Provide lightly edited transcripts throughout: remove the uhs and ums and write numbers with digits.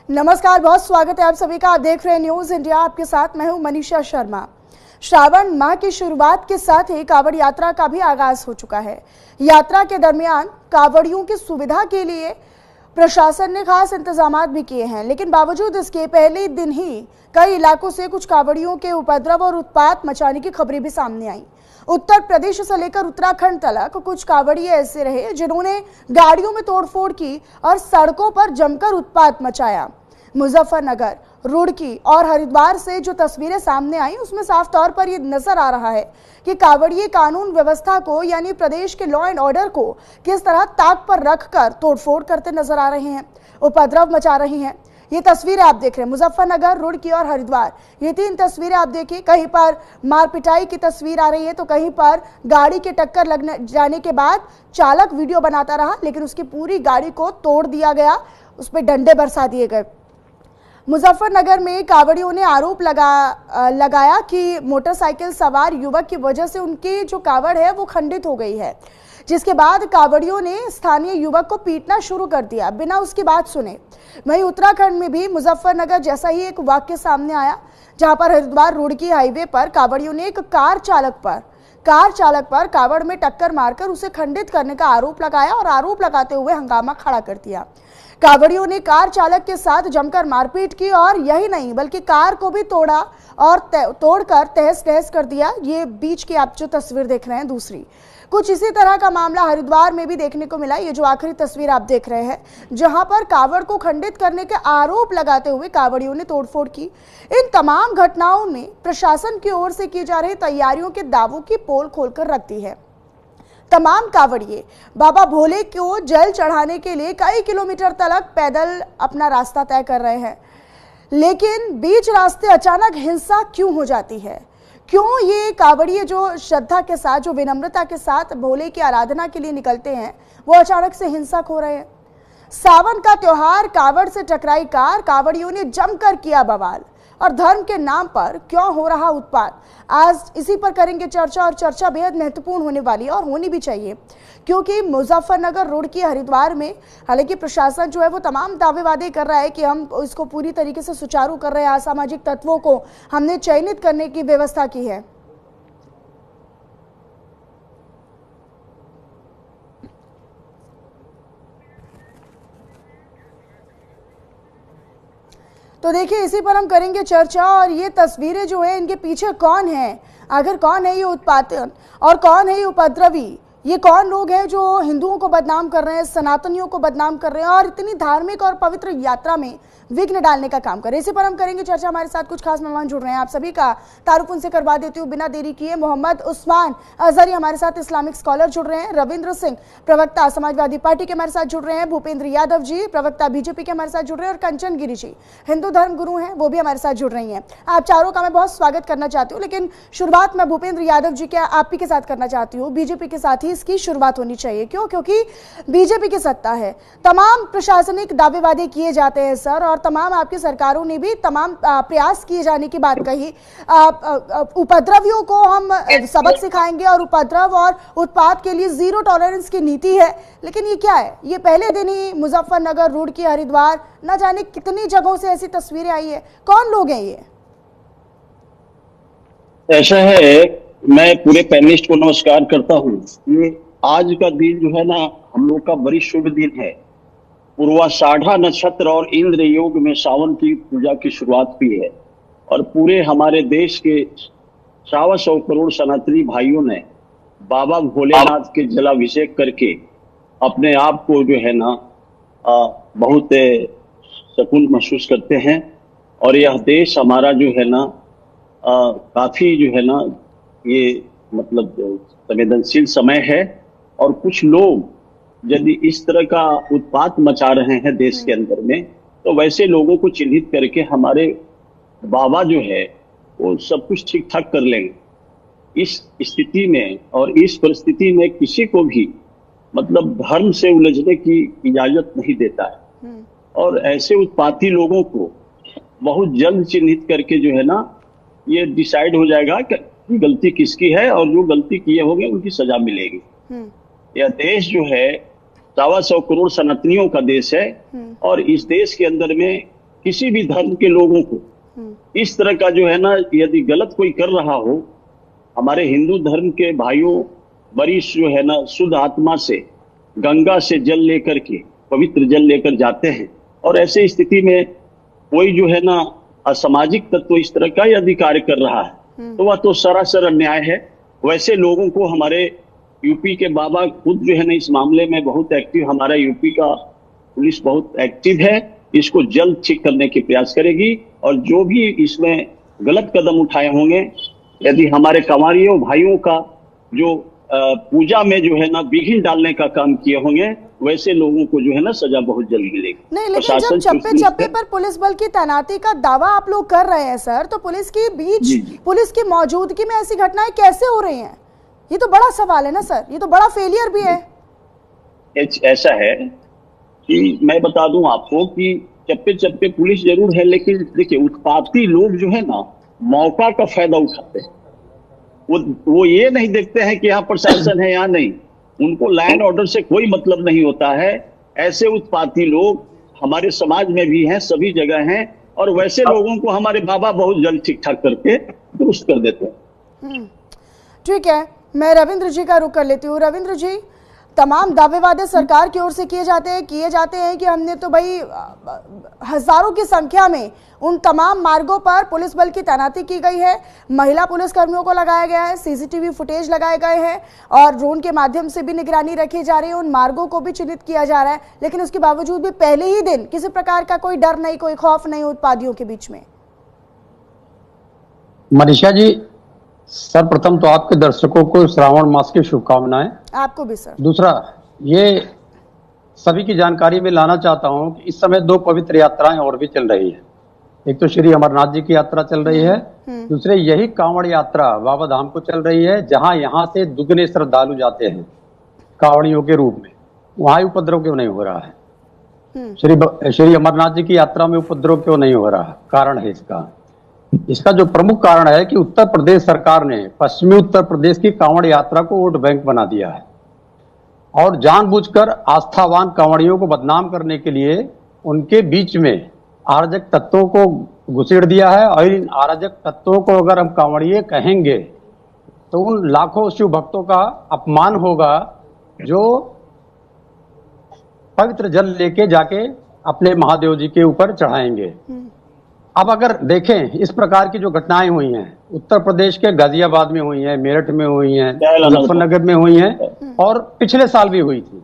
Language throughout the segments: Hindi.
नमस्कार, बहुत स्वागत है आप सभी का। आप देख रहे हैं न्यूज इंडिया। आपके साथ मैं हूं मनीषा शर्मा। श्रावण माह की शुरुआत के साथ ही कांवड़ यात्रा का भी आगाज हो चुका है। यात्रा के दरमियान कांवड़ियों की सुविधा के लिए प्रशासन ने खास इंतजाम भी किए हैं, लेकिन बावजूद इसके पहले दिन ही कई इलाकों से कुछ कांवड़ियों के उपद्रव और उत्पात मचाने की खबरें भी सामने आई। उत्तर प्रदेश से लेकर उत्तराखंड तक कुछ कांवड़िए ऐसे रहे जिन्होंने गाड़ियों में तोड़फोड़ की और सड़कों पर जमकर उत्पात मचाया। मुजफ्फरनगर, रुड़की और हरिद्वार से जो तस्वीरें सामने आई उसमें साफ तौर पर यह नजर आ रहा है कि कांवड़िए कानून व्यवस्था को यानी प्रदेश के लॉ एंड ऑर्डर को किस तरह ताक पर रखकर तोड़फोड़ करते नजर आ रहे हैं, उपद्रव मचा रही हैं। ये तस्वीरें आप देख रहे हैं मुजफ्फरनगर, रुड़की और हरिद्वार। ये तीन तस्वीरें आप देखिए, कहीं पर मारपिटाई की तस्वीर आ रही है तो कहीं पर गाड़ी के टक्कर लगने जाने के बाद चालक वीडियो बनाता रहा, लेकिन उसकी पूरी गाड़ी को तोड़ दिया गया, उस पर डंडे बरसा दिए गए। मुजफ्फरनगर में कांवड़ियों ने आरोप लगाया कि मोटरसाइकिल सवार युवक की वजह से उनकी जो कांवड़ है वो खंडित हो गई है, जिसके बाद कांवड़ियों ने स्थानीय युवक को पीटना शुरू कर दिया बिना उसकी बात सुने। वहीं उत्तराखंड में भी मुजफ्फरनगर जैसा ही एक वाक्य सामने आया, जहां पर हरिद्वार रुड़की हाईवे पर कांवड़ियों ने एक कार चालक पर कांवड़ में टक्कर मारकर उसे खंडित करने का आरोप लगाया और आरोप लगाते हुए हंगामा खड़ा कर दिया। कांवड़ियों ने कार चालक के साथ जमकर मारपीट की और यही नहीं बल्कि कार को भी तोड़ा और तोड़कर तहस नहस कर दिया। ये बीच की आप जो तस्वीर देख रहे हैं दूसरी, कुछ इसी तरह का मामला हरिद्वार में भी देखने को मिला। ये जो आखिरी तस्वीर आप देख रहे हैं, जहां पर कांवड़ को खंडित करने के आरोप लगाते हुए कांवड़ियों ने तोड़फोड़ की। इन तमाम घटनाओं में प्रशासन की ओर से की जा रही तैयारियों के दावों की पोल खोलकर रख दी है। तमाम कांवड़िए बाबा भोले को जल चढ़ाने के लिए कई किलोमीटर तक पैदल अपना रास्ता तय कर रहे हैं, लेकिन बीच रास्ते अचानक हिंसा क्यों हो जाती है? क्यों ये कांवड़िए जो श्रद्धा के साथ, जो विनम्रता के साथ भोले की आराधना के लिए निकलते हैं, वो अचानक से हिंसक हो रहे हैं? सावन का त्योहार, कांवड़ से टकराई कार, कांवड़ियों ने जमकर किया बवाल और धर्म के नाम पर क्यों हो रहा उत्पात? आज इसी पर करेंगे चर्चा, और चर्चा बेहद महत्वपूर्ण होने वाली है और होनी भी चाहिए, क्योंकि मुजफ्फरनगर, रुड़की, हरिद्वार में हालांकि प्रशासन जो है वो तमाम दावे वादे कर रहा है कि हम इसको पूरी तरीके से सुचारू कर रहे हैं, असामाजिक तत्वों को हमने चयनित करने की व्यवस्था की है। तो देखिए, इसी पर हम करेंगे चर्चा। और ये तस्वीरें जो है, इनके पीछे कौन है, आखिर कौन है ये उत्पादन और कौन है ये उपद्रवी? ये कौन लोग हैं जो हिंदुओं को बदनाम कर रहे हैं, सनातनियों को बदनाम कर रहे हैं और इतनी धार्मिक और पवित्र यात्रा में विघ्न डालने का काम कर रहे हैं? इसी पर हम करेंगे चर्चा। हमारे साथ कुछ खास मेहमान जुड़ रहे हैं, आप सभी का तारुफ उनसे करवा देती हूँ बिना देरी किए। मोहम्मद उस्मान अजहरी हमारे साथ इस्लामिक स्कॉलर जुड़ रहे हैं, रविंद्र सिंह प्रवक्ता समाजवादी पार्टी के हमारे साथ जुड़ रहे हैं, भूपेंद्र यादव जी प्रवक्ता बीजेपी के हमारे साथ जुड़ रहे हैं, और कंचन गिरी जी हिंदू धर्म गुरु हैं, वो भी हमारे साथ जुड़ रही हैं। आप चारों का मैं बहुत स्वागत करना चाहती हूँ, लेकिन शुरुआत मैं भूपेंद्र यादव जी के आप ही के साथ करना चाहती हूँ। बीजेपी के साथ ही इसकी शुरुआत होनी चाहिए। क्यों? क्योंकि बीजेपी की सत्ता है, तमाम प्रशासनिक दावे वादे किए जाते हैं सर, और तमाम आपकी सरकारों ने भी तमाम प्रयास किए जाने की बात कही। उपद्रवियों को हम सबक सिखाएंगे और उपद्रव और उत्पात के लिए जीरो टॉलरेंस की नीति है, लेकिन ये क्या है? ये पहले दिन ही मुजफ्फरनगर, रुड़की, हरिद्वार, न जाने कितनी जगहों से ऐसी तस्वीरें आई है। कौन लोग हैं ये? ऐसा है, मैं पूरे पैनलिस्ट को नमस्कार करता हूँ। ये आज का दिन जो है ना, हम लोग का बड़ी शुभ दिन है। पूर्वाषाढ़ा नक्षत्र और इंद्र योग में सावन की पूजा की शुरुआत हुई है और पूरे हमारे देश के 125 करोड़ सनातनी भाइयों ने बाबा भोलेनाथ के जलाभिषेक करके अपने आप को जो है ना बहुत सुकून महसूस करते हैं। और यह देश हमारा जो है ना काफी जो है ना ये मतलब संवेदनशील समय है, और कुछ लोग यदि इस तरह का उत्पात मचा रहे हैं देश के अंदर में, तो वैसे लोगों को चिन्हित करके हमारे बाबा जो है वो सब कुछ ठीक ठाक कर लेंगे। इस स्थिति में और इस परिस्थिति में किसी को भी मतलब धर्म से उलझने की इजाजत नहीं देता है, और ऐसे उत्पाती लोगों को बहुत जल्द चिन्हित करके जो है ना ये डिसाइड हो जाएगा कि गलती किसकी है, और जो गलती किए होंगे उनकी सजा मिलेगी। यह देश जो है 125 करोड़ सनातनियों का देश है, और इस देश के अंदर में किसी भी धर्म के लोगों को इस तरह का जो है ना, यदि गलत कोई कर रहा हो, हमारे हिंदू धर्म के भाइयों वरिष्ठ जो है ना, शुद्ध आत्मा से गंगा से जल लेकर के, पवित्र जल लेकर जाते हैं, और ऐसे स्थिति में कोई जो है ना असामाजिक तत्व इस तरह का यदि कार्य कर रहा है तो वह तो सरासर अन्याय है। वैसे लोगों को हमारे यूपी के बाबा खुद जो है ना इस मामले में बहुत एक्टिव, हमारा यूपी का पुलिस बहुत एक्टिव है, इसको जल्द ठीक करने की प्रयास करेगी। और जो भी इसमें गलत कदम उठाए होंगे, यदि हमारे कंवारियों भाइयों का जो पूजा में जो है ना विघ्न डालने का काम किए होंगे, वैसे लोगों को जो है ना सजा बहुत जल्द मिलेगी। नहीं, लेकिन जब चप्पे चप्पे पर पुलिस बल की तैनाती का दावा आप लोग कर रहे हैं सर, तो पुलिस के बीच पुलिस की मौजूदगी में ऐसी घटनाएं कैसे हो रही हैं? ये तो बड़ा सवाल है ना सर, ये तो बड़ा फेलियर भी है। ऐसा है कि मैं बता दूं आपको कि चप्पे चप्पे पुलिस जरूर है, लेकिन देखिए उत्पाती लोग जो है ना मौका का फायदा उठाते हैं। वो ये नहीं देखते हैं कि यहाँ प्रशासन है या नहीं, उनको लैंड ऑर्डर से कोई मतलब नहीं होता है। ऐसे उत्पाती लोग हमारे समाज में भी हैं, सभी जगह हैं, और वैसे लोगों को हमारे बाबा बहुत जल्द ठीक ठाक करके दुरुस्त कर देते हैं। ठीक है, मैं रविंद्र जी का रुख कर लेती हूँ। रविंद्र जी, तमाम दावे वादे सरकार की ओर से किए जाते हैं कि हमने तो भाई हजारों की संख्या में उन तमाम मार्गों पर पुलिस बल की तैनाती की गई है, महिला पुलिस कर्मियों को लगाया गया है, सीसीटीवी फुटेज लगाए गए हैं और ड्रोन के माध्यम से भी निगरानी रखी जा रही है, उन मार्गों को भी चिन्हित किया जा रहा है, लेकिन उसके बावजूद भी पहले ही दिन किसी प्रकार का कोई डर नहीं, कोई खौफ नहीं उत्पादियों के बीच में। मनीषा जी, सर्वप्रथम तो आपके दर्शकों को श्रावण मास की शुभकामनाएं। आपको भी सर। दूसरा, ये सभी की जानकारी में लाना चाहता हूं कि इस समय 2 पवित्र यात्राएं और भी चल रही है। एक तो श्री अमरनाथ जी की यात्रा चल रही है, दूसरे यही कांवड़ यात्रा बाबा धाम को चल रही है, जहां यहां से दुगने श्रद्धालु जाते हैं कांवड़ियों के रूप में। वहां उपद्रव क्यों नहीं हो रहा है? श्री अमरनाथ जी की यात्रा में उपद्रव क्यों नहीं हो रहा है? कारण है इसका जो प्रमुख कारण है कि उत्तर प्रदेश सरकार ने पश्चिमी उत्तर प्रदेश की कांवड़ यात्रा को वोट बैंक बना दिया है और जानबूझकर आस्थावान कांवड़ियों को बदनाम करने के लिए उनके बीच में अराजक तत्वों को घुसेड़ दिया है। और इन अराजक तत्वों को अगर हम कांवड़िए कहेंगे तो उन लाखों शिव भक्तों का अपमान होगा जो पवित्र जल लेके जाके अपने महादेव जी के ऊपर चढ़ाएंगे। अब अगर देखें, इस प्रकार की जो घटनाएं हुई हैं उत्तर प्रदेश के गाजियाबाद में हुई हैं, मेरठ में हुई हैं, मुजफ्फरनगर में हुई हैं और पिछले साल भी हुई थी,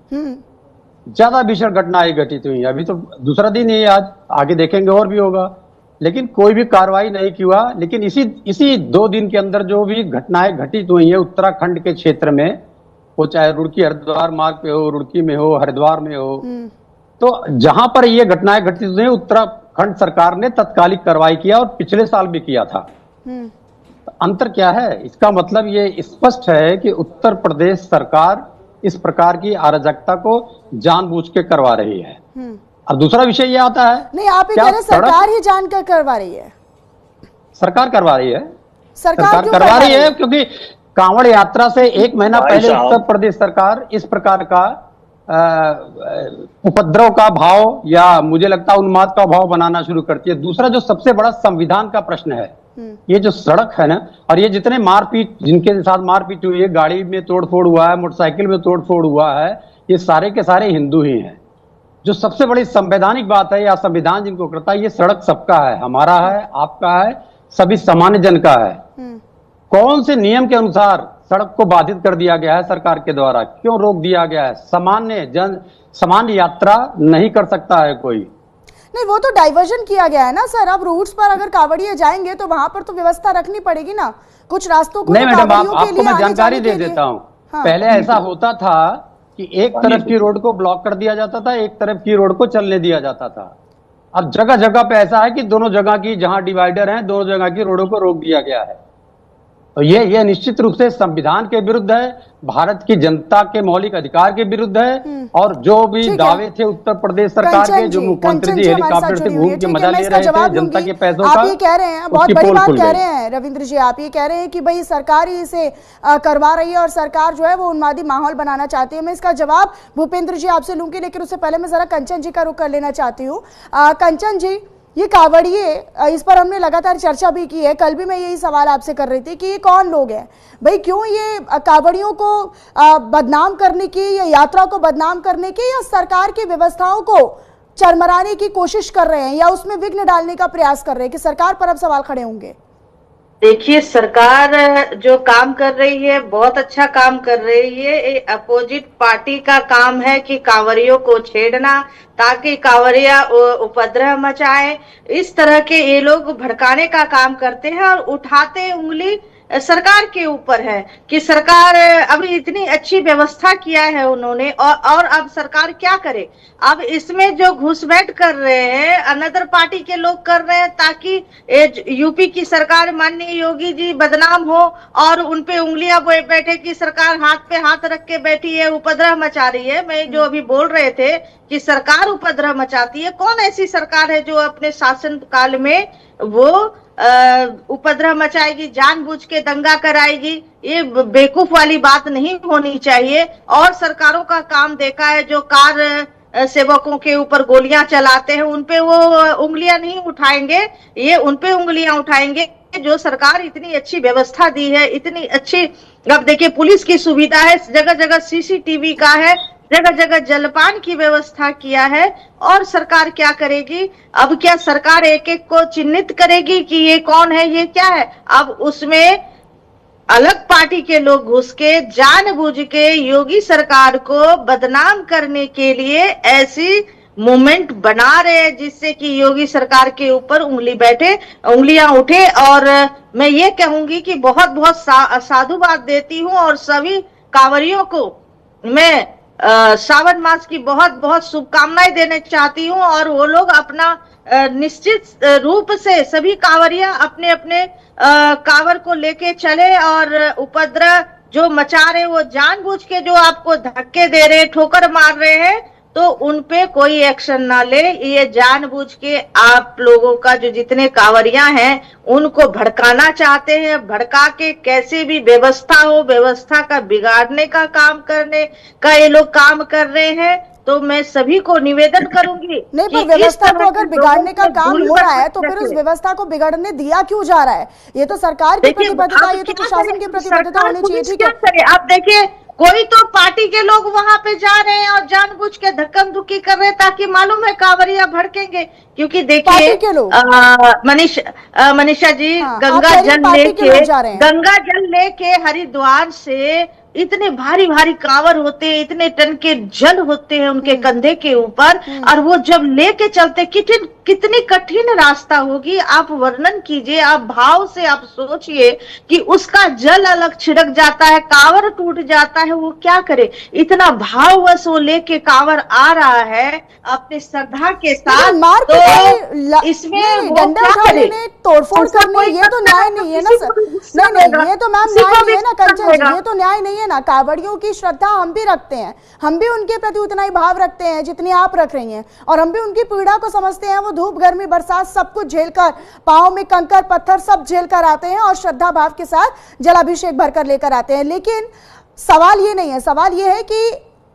ज्यादा भीषण घटनाएं घटित हुई हैं। अभी तो दूसरा दिन है, आज आगे देखेंगे और भी होगा, लेकिन कोई भी कार्रवाई नहीं की हुआ। लेकिन इसी 2 दिन के अंदर जो भी घटनाएं घटित हुई हैं उत्तराखंड के क्षेत्र में, वो चाहे रुड़की हरिद्वार मार्ग पे हो, रुड़की में हो, हरिद्वार में हो, तो जहां पर ये घटनाएं घटित हुई उत्तराखंड सरकार ने तत्कालिक कार्रवाई किया और पिछले साल भी किया था। तो अंतर क्या है? इसका मतलब ये स्पष्ट है कि उत्तर प्रदेश सरकार इस प्रकार की अराजकता को जानबूझ के करवा रही है। और दूसरा विषय ये आता है, नहीं आप ये कह रहे हैं सरकार ही जानकर करवा रही है? सरकार करवा रही है, सरकार करवा रही है क्योंकि कांवड़ यात्रा से 1 महीना पहले उत्तर प्रदेश सरकार इस प्रकार का उपद्रव का भाव या मुझे लगता है उन्माद का भाव बनाना शुरू करती है। दूसरा जो सबसे बड़ा संविधान का प्रश्न है, ये जो सड़क है ना, और ये जितने मारपीट, जिनके साथ मारपीट हुई है, गाड़ी में तोड़फोड़ हुआ है, मोटरसाइकिल में तोड़फोड़ हुआ है, ये सारे के सारे हिंदू ही हैं। जो सबसे बड़ी संवैधानिक बात है या संविधान जिनको करता है, ये सड़क सबका है, हमारा है, आपका है, सभी सामान्य जन का है। कौन से नियम के अनुसार सड़क को बाधित कर दिया गया है सरकार के द्वारा? क्यों रोक दिया गया है? सामान्य यात्रा नहीं कर सकता है कोई। नहीं, वो तो डाइवर्जन किया गया है ना सर। अब रूट्स पर अगर कांवड़िए जाएंगे तो वहां पर तो व्यवस्था रखनी पड़ेगी ना, कुछ रास्तों को। नहीं मैडम, आपको मैं जानकारी दे देता हूँ। पहले ऐसा होता था कि एक तरफ की रोड को ब्लॉक कर दिया जाता था, एक तरफ की रोड को चलने दिया जाता था। अब जगह जगह पे ऐसा है कि दोनों जगह की जहां डिवाइडर हैं, दोनों जगह की रोडों को रोक दिया गया है। तो ये निश्चित रूप से संविधान के विरुद्ध है, भारत की जनता के मौलिक अधिकार के विरुद्ध है। और जो भी दावे थे उत्तर प्रदेश सरकार के, जो मुख्यमंत्री जी हेलीकॉप्टर से घूम के मजा ले रहे थे जनता के पैसों का, आप ये कह रहे हैं, बहुत बड़ी बात कह रहे हैं रविंद्र जी, आप ये कह रहे हैं कि भाई सरकार ही इसे करवा रही है और सरकार जो है वो उन्मादी माहौल बनाना चाहती है। मैं इसका जवाब भूपेंद्र जी आपसे लूंगी, लेकिन उससे पहले मैं जरा कंचन जी का रुख कर लेना चाहती हूँ। कंचन जी, ये कांवड़िए, इस पर हमने लगातार चर्चा भी की है, कल भी मैं यही सवाल आपसे कर रही थी कि ये कौन लोग हैं भाई, क्यों ये कांवड़ियों को बदनाम करने की या यात्रा को बदनाम करने की या सरकार की व्यवस्थाओं को चरमराने की कोशिश कर रहे हैं या उसमें विघ्न डालने का प्रयास कर रहे हैं कि सरकार पर अब सवाल खड़े होंगे? देखिए, सरकार जो काम कर रही है बहुत अच्छा काम कर रही है। ये अपोजिट पार्टी का काम है कि कांवरियों को छेड़ना ताकि कांवरिया उपद्रव मचाए। इस तरह के ये लोग भड़काने का काम करते हैं और उठाते उंगली सरकार के ऊपर है कि सरकार अभी इतनी अच्छी व्यवस्था किया है उन्होंने, और अब सरकार क्या करे। अब इसमें जो घुसपैठ कर रहे हैं अनदर पार्टी के लोग कर रहे हैं ताकि यूपी की सरकार माननीय योगी जी बदनाम हो और उनपे उंगलियां बैठे कि सरकार हाथ पे हाथ रख के बैठी है, उपद्रव मचा रही है। मैं जो अभी बोल रहे थे कि सरकार उपद्रव मचाती है, कौन ऐसी सरकार है जो अपने शासन काल में वो उपद्रव मचाएगी, जानबूझ के दंगा कराएगी? ये बेवकूफ वाली बात नहीं होनी चाहिए। और सरकारों का काम देखा है, जो कार सेवकों के ऊपर गोलियां चलाते हैं उनपे वो उंगलियां नहीं उठाएंगे, ये उनपे उंगलियां उठाएंगे। जो सरकार इतनी अच्छी व्यवस्था दी है, इतनी अच्छी, अब देखिए पुलिस की सुविधा है, जगह जगह सीसीटीवी का है, जगह जगह जलपान की व्यवस्था किया है। और सरकार क्या करेगी? अब क्या सरकार एक एक को चिन्हित करेगी कि ये कौन है, ये क्या है? अब उसमें अलग पार्टी के लोग घुस के जानबूझ के योगी सरकार को बदनाम करने के लिए ऐसी मूवमेंट बना रहे हैं जिससे कि योगी सरकार के ऊपर उंगलियां उठे। और मैं ये कहूंगी कि बहुत बहुत साधुवाद देती हूँ और सभी कांवरियों को मैं श्रावण मास की बहुत बहुत शुभकामनाएं देने चाहती हूँ। और वो लोग अपना निश्चित रूप से सभी कांवरिया अपने अपने कांवर को लेके चले और उपद्रव जो मचा रहे वो जानबूझ के जो आपको धक्के दे रहे, ठोकर मार रहे हैं, तो उनपे कोई एक्शन ना ले। ये जानबूझ के आप लोगों का जो जितने कांवरिया हैं उनको भड़काना चाहते हैं, भड़का के कैसे भी व्यवस्था हो, व्यवस्था का बिगाड़ने का काम करने का ये लोग काम कर रहे हैं। तो मैं सभी को निवेदन करूंगी नहीं, पर व्यवस्था को अगर बिगाड़ने का काम हो रहा है तो फिर उस व्यवस्था को बिगाड़ने दिया क्यों जा रहा है? ये तो सरकार की प्रतिबद्धता, ये तो प्रशासन की प्रतिबद्धता होनी चाहिए। ठीक है, आप देखिए, कोई तो पार्टी के लोग वहां पे जा रहे हैं और जानबूझ के धक्कम धुक्की कर रहे हैं ताकि मालूम है कांवरिया भड़केंगे। क्योंकि देखिए मनीषा जी, गंगा जल लेके हरिद्वार से इतने भारी भारी कांवर होते हैं, इतने टन के जल होते हैं उनके कंधे के ऊपर, और वो जब लेके चलते कितनी कठिन रास्ता होगी। आप वर्णन कीजिए, आप भाव से आप सोचिए कि उसका जल अलग छिड़क जाता है, कांवर टूट जाता है, वो क्या करे? इतना भाववश वो लेके कांवर आ रहा है अपने श्रद्धा के साथ, तो इसमें डंडा उठाने, तोड़फोड़ करने, ये तो न्याय नहीं है ना सर। नहीं, ये तो मैम न्याय नहीं है ना कंचन जी, ये तो न्याय नहीं है ना। कांवड़ियों की श्रद्धा हम भी रखते हैं, हम भी उनके प्रति उतना ही भाव रखते हैं जितनी आप रख रही हैं, और हम भी उनकी पीड़ा को समझते हैं। वो धूप गर्मी बरसात सब कुछ झेलकर, पाँव में कंकर पत्थर सब झेलकर आते हैं और श्रद्धा भाव के साथ जलाभिषेक भरकर लेकर आते हैं। लेकिन सवाल ये नहीं है, सवाल ये है कि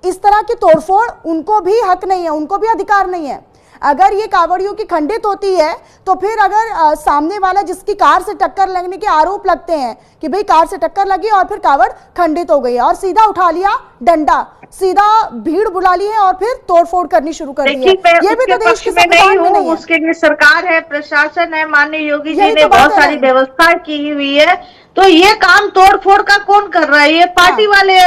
इस तरह की तोड़फोड़ उनको भी हक नहीं है, उनको भी अधिकार नहीं है। अगर ये कांवड़ियों की खंडित होती है तो फिर अगर सामने वाला जिसकी कार से टक्कर लगने के आरोप लगते हैं कि भाई कार से टक्कर लगी और फिर कांवड़ खंडित हो गई और सीधा उठा लिया डंडा, सीधा भीड़ बुला ली है और फिर तोड़फोड़ करनी शुरू कर दी है, ये भी तो देश के संविधान में नहीं है। उसके लिए सरकार है, प्रशासन है, माननीय योगी जी ने बहुत सारी व्यवस्था की हुई है। तो ये काम तोड़फोड़ का कौन कर रहा है? ये पार्टी वाले,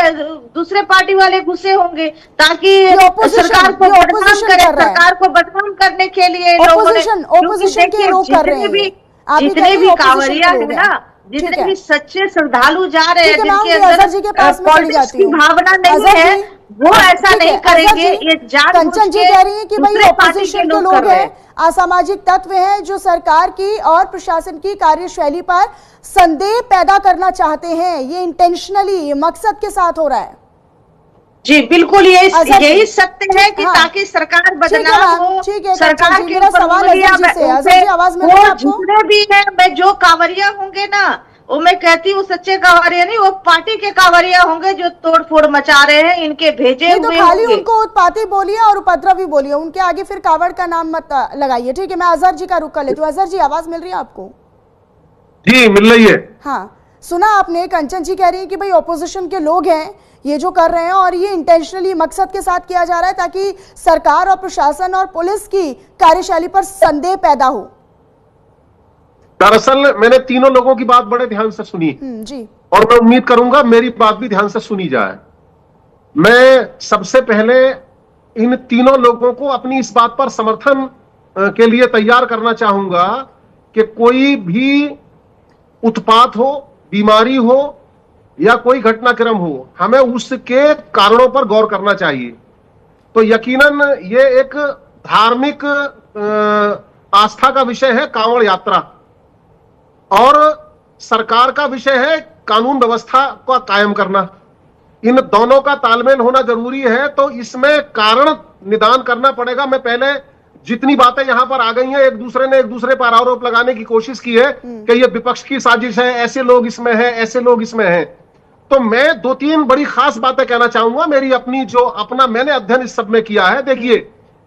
दूसरे पार्टी वाले घुसे होंगे ताकि सरकार को बदनाम करे, सरकार को बदनाम करने के लिए ओपोजिशन के लोग कर रहे हैं। जितने भी कांवरिया है ना, जितने भी सच्चे श्रद्धालु जा रहे हैं, जिनके अंदर पॉलिटिक्स की भावना नहीं है, वो ऐसा नहीं करेंगे। ये कंचन जी कह रही है कि भाई ओपोजिशन के लोग हैं, असामाजिक तत्व हैं जो सरकार की और प्रशासन की कार्यशैली पर संदेह पैदा करना चाहते हैं। ये इंटेंशनली, ये मकसद के साथ हो रहा है। जी बिल्कुल, यही सत्य है कि ताकि सरकार बदनाम हो, सरकार के मेरा सवाल आवाज में जितने भी है, जो कांवरिया होंगे ना, वो मैं कहती हूँ सच्चे कांवरिया नहीं, वो पार्टी के कांवरिया होंगे जो तोड़ फोड़ मचा रहे हैं, इनके भेजे तो हुए खाली होंगे। उनको उत्पाती बोलिए और उपद्रवी बोलिए, उनके आगे फिर कावड़ का नाम मत लगाइए। ठीक है, मैं अजहर जी का रुख कर लेती हूँ। अजहर जी, आवाज मिल रही है आपको? जी मिल रही है। हाँ, सुना आपने, कंचन जी कह रही है कि भाई ऑपोजिशन के लोग हैं ये जो कर रहे हैं और ये इंटेंशनली मकसद के साथ किया जा रहा है ताकि सरकार और प्रशासन और पुलिस की कार्यशैली पर संदेह पैदा हो। दरअसल मैंने तीनों लोगों की बात बड़े ध्यान से सुनी जी, और मैं उम्मीद करूंगा मेरी बात भी ध्यान से सुनी जाए। मैं सबसे पहले इन तीनों लोगों को अपनी इस बात पर समर्थन के लिए तैयार करना चाहूंगा कि कोई भी उत्पात हो, बीमारी हो या कोई घटनाक्रम हो, हमें उसके कारणों पर गौर करना चाहिए। तो यकीनन ये एक धार्मिक आस्था का विषय है कांवड़ यात्रा, और सरकार का विषय है कानून व्यवस्था का कायम करना। इन दोनों का तालमेल होना जरूरी है, तो इसमें कारण निदान करना पड़ेगा। मैं पहले जितनी बातें यहां पर आ गई हैं, एक दूसरे ने एक दूसरे पर आरोप लगाने की कोशिश की है कि ये विपक्ष की साजिश है, ऐसे लोग इसमें हैं, ऐसे लोग इसमें हैं। तो मैं दो तीन बड़ी खास बातें कहना चाहूंगा। मेरी अपनी जो अपना मैंने अध्ययन इस सब में किया है। देखिए,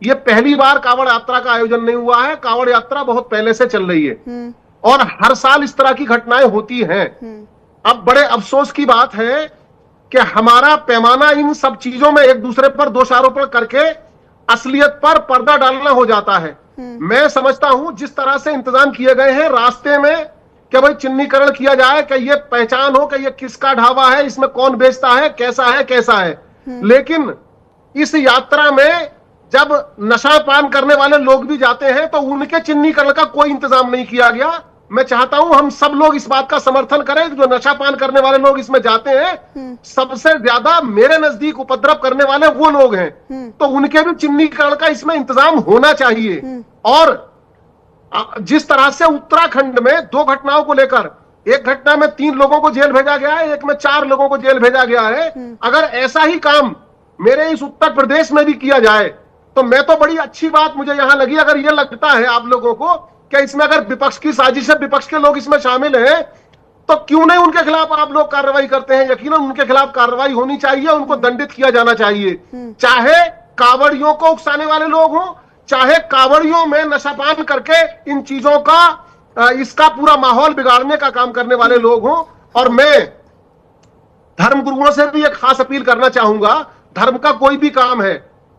ये पहली बार कांवड़ यात्रा का आयोजन नहीं हुआ है, कांवड़ यात्रा बहुत पहले से चल रही है और हर साल इस तरह की घटनाएं होती हैं। अब बड़े अफसोस की बात है कि हमारा पैमाना इन सब चीजों में एक दूसरे पर दोषारोपण करके असलियत पर पर्दा डालना हो जाता है। मैं समझता हूं जिस तरह से इंतजाम किए गए हैं रास्ते में कि भाई चिन्हीकरण किया जाए कि ये पहचान हो कि ये किसका ढाबा है, इसमें कौन बेचता है, कैसा है। लेकिन इस यात्रा में जब नशा पान करने वाले लोग भी जाते हैं तो उनके चिन्हीकरण का कोई इंतजाम नहीं किया गया। मैं चाहता हूं हम सब लोग इस बात का समर्थन करें। जो नशा पान करने वाले लोग इसमें जाते हैं, सबसे ज्यादा मेरे नजदीक उपद्रव करने वाले वो लोग हैं, तो उनके भी चिन्हीकरण का इसमें इंतजाम होना चाहिए। और जिस तरह से उत्तराखंड में दो घटनाओं को लेकर, एक घटना में 3 लोगों को जेल भेजा गया है, एक में 4 लोगों को जेल भेजा गया है, अगर ऐसा ही काम मेरे इस उत्तर प्रदेश में भी किया जाए तो मैं तो बड़ी अच्छी बात मुझे यहां लगी। अगर यह लगता है आप लोगों को कि इसमें अगर विपक्ष की साजिश है, विपक्ष के लोग इसमें शामिल हैं, तो क्यों नहीं उनके खिलाफ आप लोग कार्रवाई करते हैं? यकीनन उनके खिलाफ कार्रवाई होनी चाहिए, उनको दंडित किया जाना चाहिए। चाहे कांवड़ियों को उकसाने वाले लोग हों, चाहे कांवड़ियों में नशापान करके इन चीजों का इसका पूरा माहौल बिगाड़ने का काम करने वाले लोग हों। और मैं धर्म गुरुओं से भी एक खास अपील करना चाहूंगा, धर्म का कोई भी काम है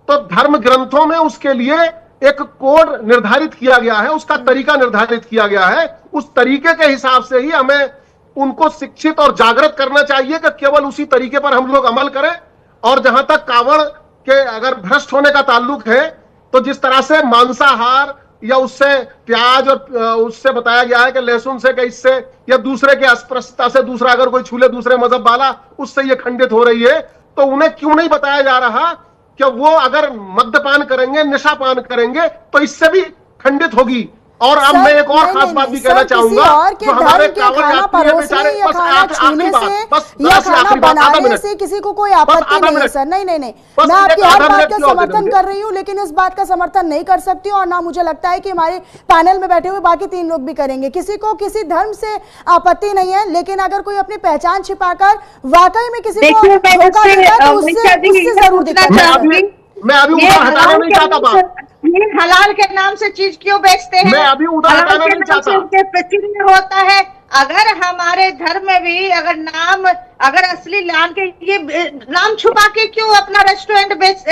तो धर्म ग्रंथों में उसके लिए एक कोड निर्धारित किया गया है, उसका तरीका निर्धारित किया गया है। उस तरीके के हिसाब से ही हमें उनको शिक्षित और जागृत करना चाहिए कि केवल उसी तरीके पर हम लोग अमल करें। और जहां तक कांवड़ के अगर भ्रष्ट होने का ताल्लुक है, तो जिस तरह से मांसाहार या उससे प्याज और उससे बताया गया है कि लहसुन से, कि इससे या दूसरे के अस्पृश्यता से दूसरा अगर कोई छूले दूसरे मजहब वाला, उससे ये खंडित हो रही है, तो उन्हें क्यों नहीं बताया जा रहा कि वो अगर मद्यपान करेंगे, नशापान करेंगे तो इससे भी खंडित होगी। और अब मैं एक और खास बात भी कहना चाहूंगा, जो हमारे खाना परोसने या खाना छूने से या खाना बनाने से किसी को कोई आपत्ति नहीं है सर। नहीं, मैं आपकी हर बात का समर्थन कर रही हूँ, लेकिन इस बात का समर्थन नहीं कर सकती और ना मुझे लगता है कि हमारे पैनल में बैठे हुए बाकी 3 लोग भी करेंगे। किसी को किसी धर्म से आपत्ति नहीं है, लेकिन अगर कोई अपनी पहचान छिपाकर वाकई में किसी को धोखा देता है तो उससे जरूर दिखाना। मैं अभी उधर हटाना नहीं चाहता बात। ये हलाल के नाम से चीज क्यों बेचते हैं? मैं अभी उधर हटाना नहीं चाहता। प्रचुर होता है। अगर हमारे धर्म में भी अगर नाम, अगर असली नाम के ये नाम छुपा के क्यों अपना रेस्टोरेंट बेच,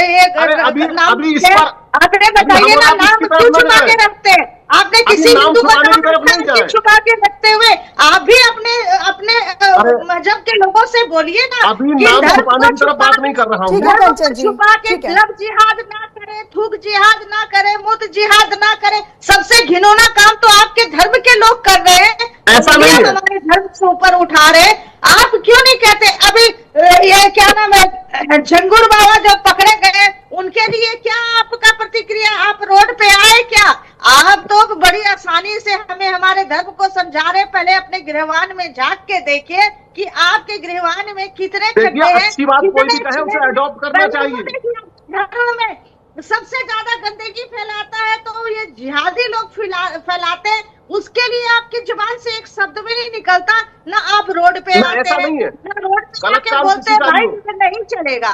अभी इस पर आपने बताइए ना, नाम क्यों छुपा के रखते हैं? आपने किसी हिंदू का नाम छुपा के रखते हुए आप भी अपने मजहब के लोगों से बोलिए ना। अभी नाम छुपाने की तरफ बात नहीं कर रहा हूँ। छुपा के लब जिहाद ना करे, थूक जिहाद ना करे, मुत जिहाद ना करे, सबसे घिनौना काम तो आपके धर्म के लोग कर रहे हैं। ऐसा नहीं है, हमारे धर्म से ऊपर उठा रहे। आप क्यों नहीं कहते? अभी ये क्या नाम है, झंगुर बाबा जब पकड़े गए, उनके लिए क्या आपका प्रतिक्रिया? आप रोड पे आए क्या? आप तो बड़ी आसानी से हमें हमारे धर्म को समझा रहे। पहले अपने गृहवान में झांक के देखिए कि आपके गृहवान में कितने खड्डे हैं। अच्छी बात कोई भी कहे उसे अडॉप्ट करना चाहिए। धर्म में सबसे ज्यादा गंदगी फैलाता है तो ये जिहादी लोग फैलाते हैं। उसके लिए आपकी जुबान से एक शब्द भी नहीं निकलता ना आप रोड पे ना, आते ऐसा हैं, नहीं है। ना रोड पे गलत आके काम बोलते किसी हैं का भाई नहीं ये नहीं चलेगा।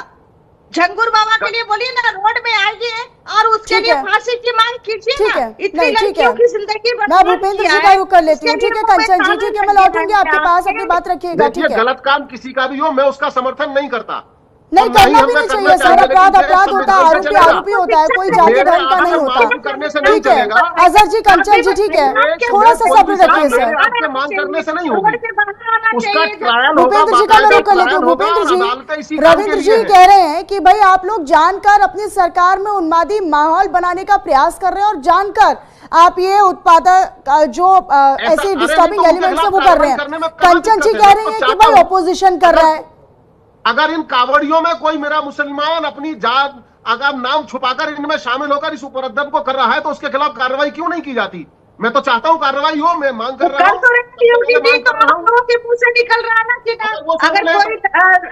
झंगुर बाबा के लिए बोलिए ना, रोड में आइए और उसके ठीक लिए है। फांसी की मांग कीजिए ठीक ना। है, इतनी नहीं, ठीक लड़कियों है। की जिंदगी मैं बर्बाद भूपेंद्र किया जी का है, रुख कर लेती हूँ। उसके ठीक लिए है वो कंचन जी, कानून ठीक है, मैं बन लौटूंगी गया आपके पास, अपनी है। बात रखिएगा। देखिए, ठीक है, गलत काम किसी का भी हो, मैं उसका समर्थन नहीं करता, नहीं और ना ही करना भी हमें नहीं करना चाहिए सर। चाहिए, अपराध लेकिन ये अपराध होता है, संविधान से आरोपी चलेगा। आरोपी होता है, कोई जाति मेरे धर्म का आधार नहीं होता। मांग करने से नहीं ठीक है चलेगा। अजहर जी, कंचन जी, ठीक है, थोड़ा सा सब्र रखिए सर। आपके मांग करने से नहीं होगी, उसका चाहिए। ट्रायल होगा, भूपेंद्र जी का मैं बाकायदा रुख कर लेती ट्रायल हूँ। होगा, भूपेंद्र और जी, अदालतें इसी काम के रविंद्र लिए जी हैं। कह रहे हैं कि भाई आप लोग जानकर अपनी सरकार में उन्मादी माहौल बनाने का प्रयास कर रहे हैं, और जानकर आप ये उत्पादक जो ऐसे डिस्टर्बिंग एलिमेंट्स है वो कर रहे हैं। कंचन जी कह रही है कि भाई ऑपोजिशन कर रहा है। अगर इन कावड़ियों में कोई मेरा मुसलमान अपनी जात अगर नाम छुपाकर इनमें शामिल होकर इस उपद्रव को कर रहा है, तो उसके खिलाफ कार्रवाई क्यों नहीं की जाती? मैं तो चाहता हूं कार्रवाई हो, मैं मांग कर रहा हूं। तो आप लोगों के मुंह से निकल रहा है ना कि अगर कोई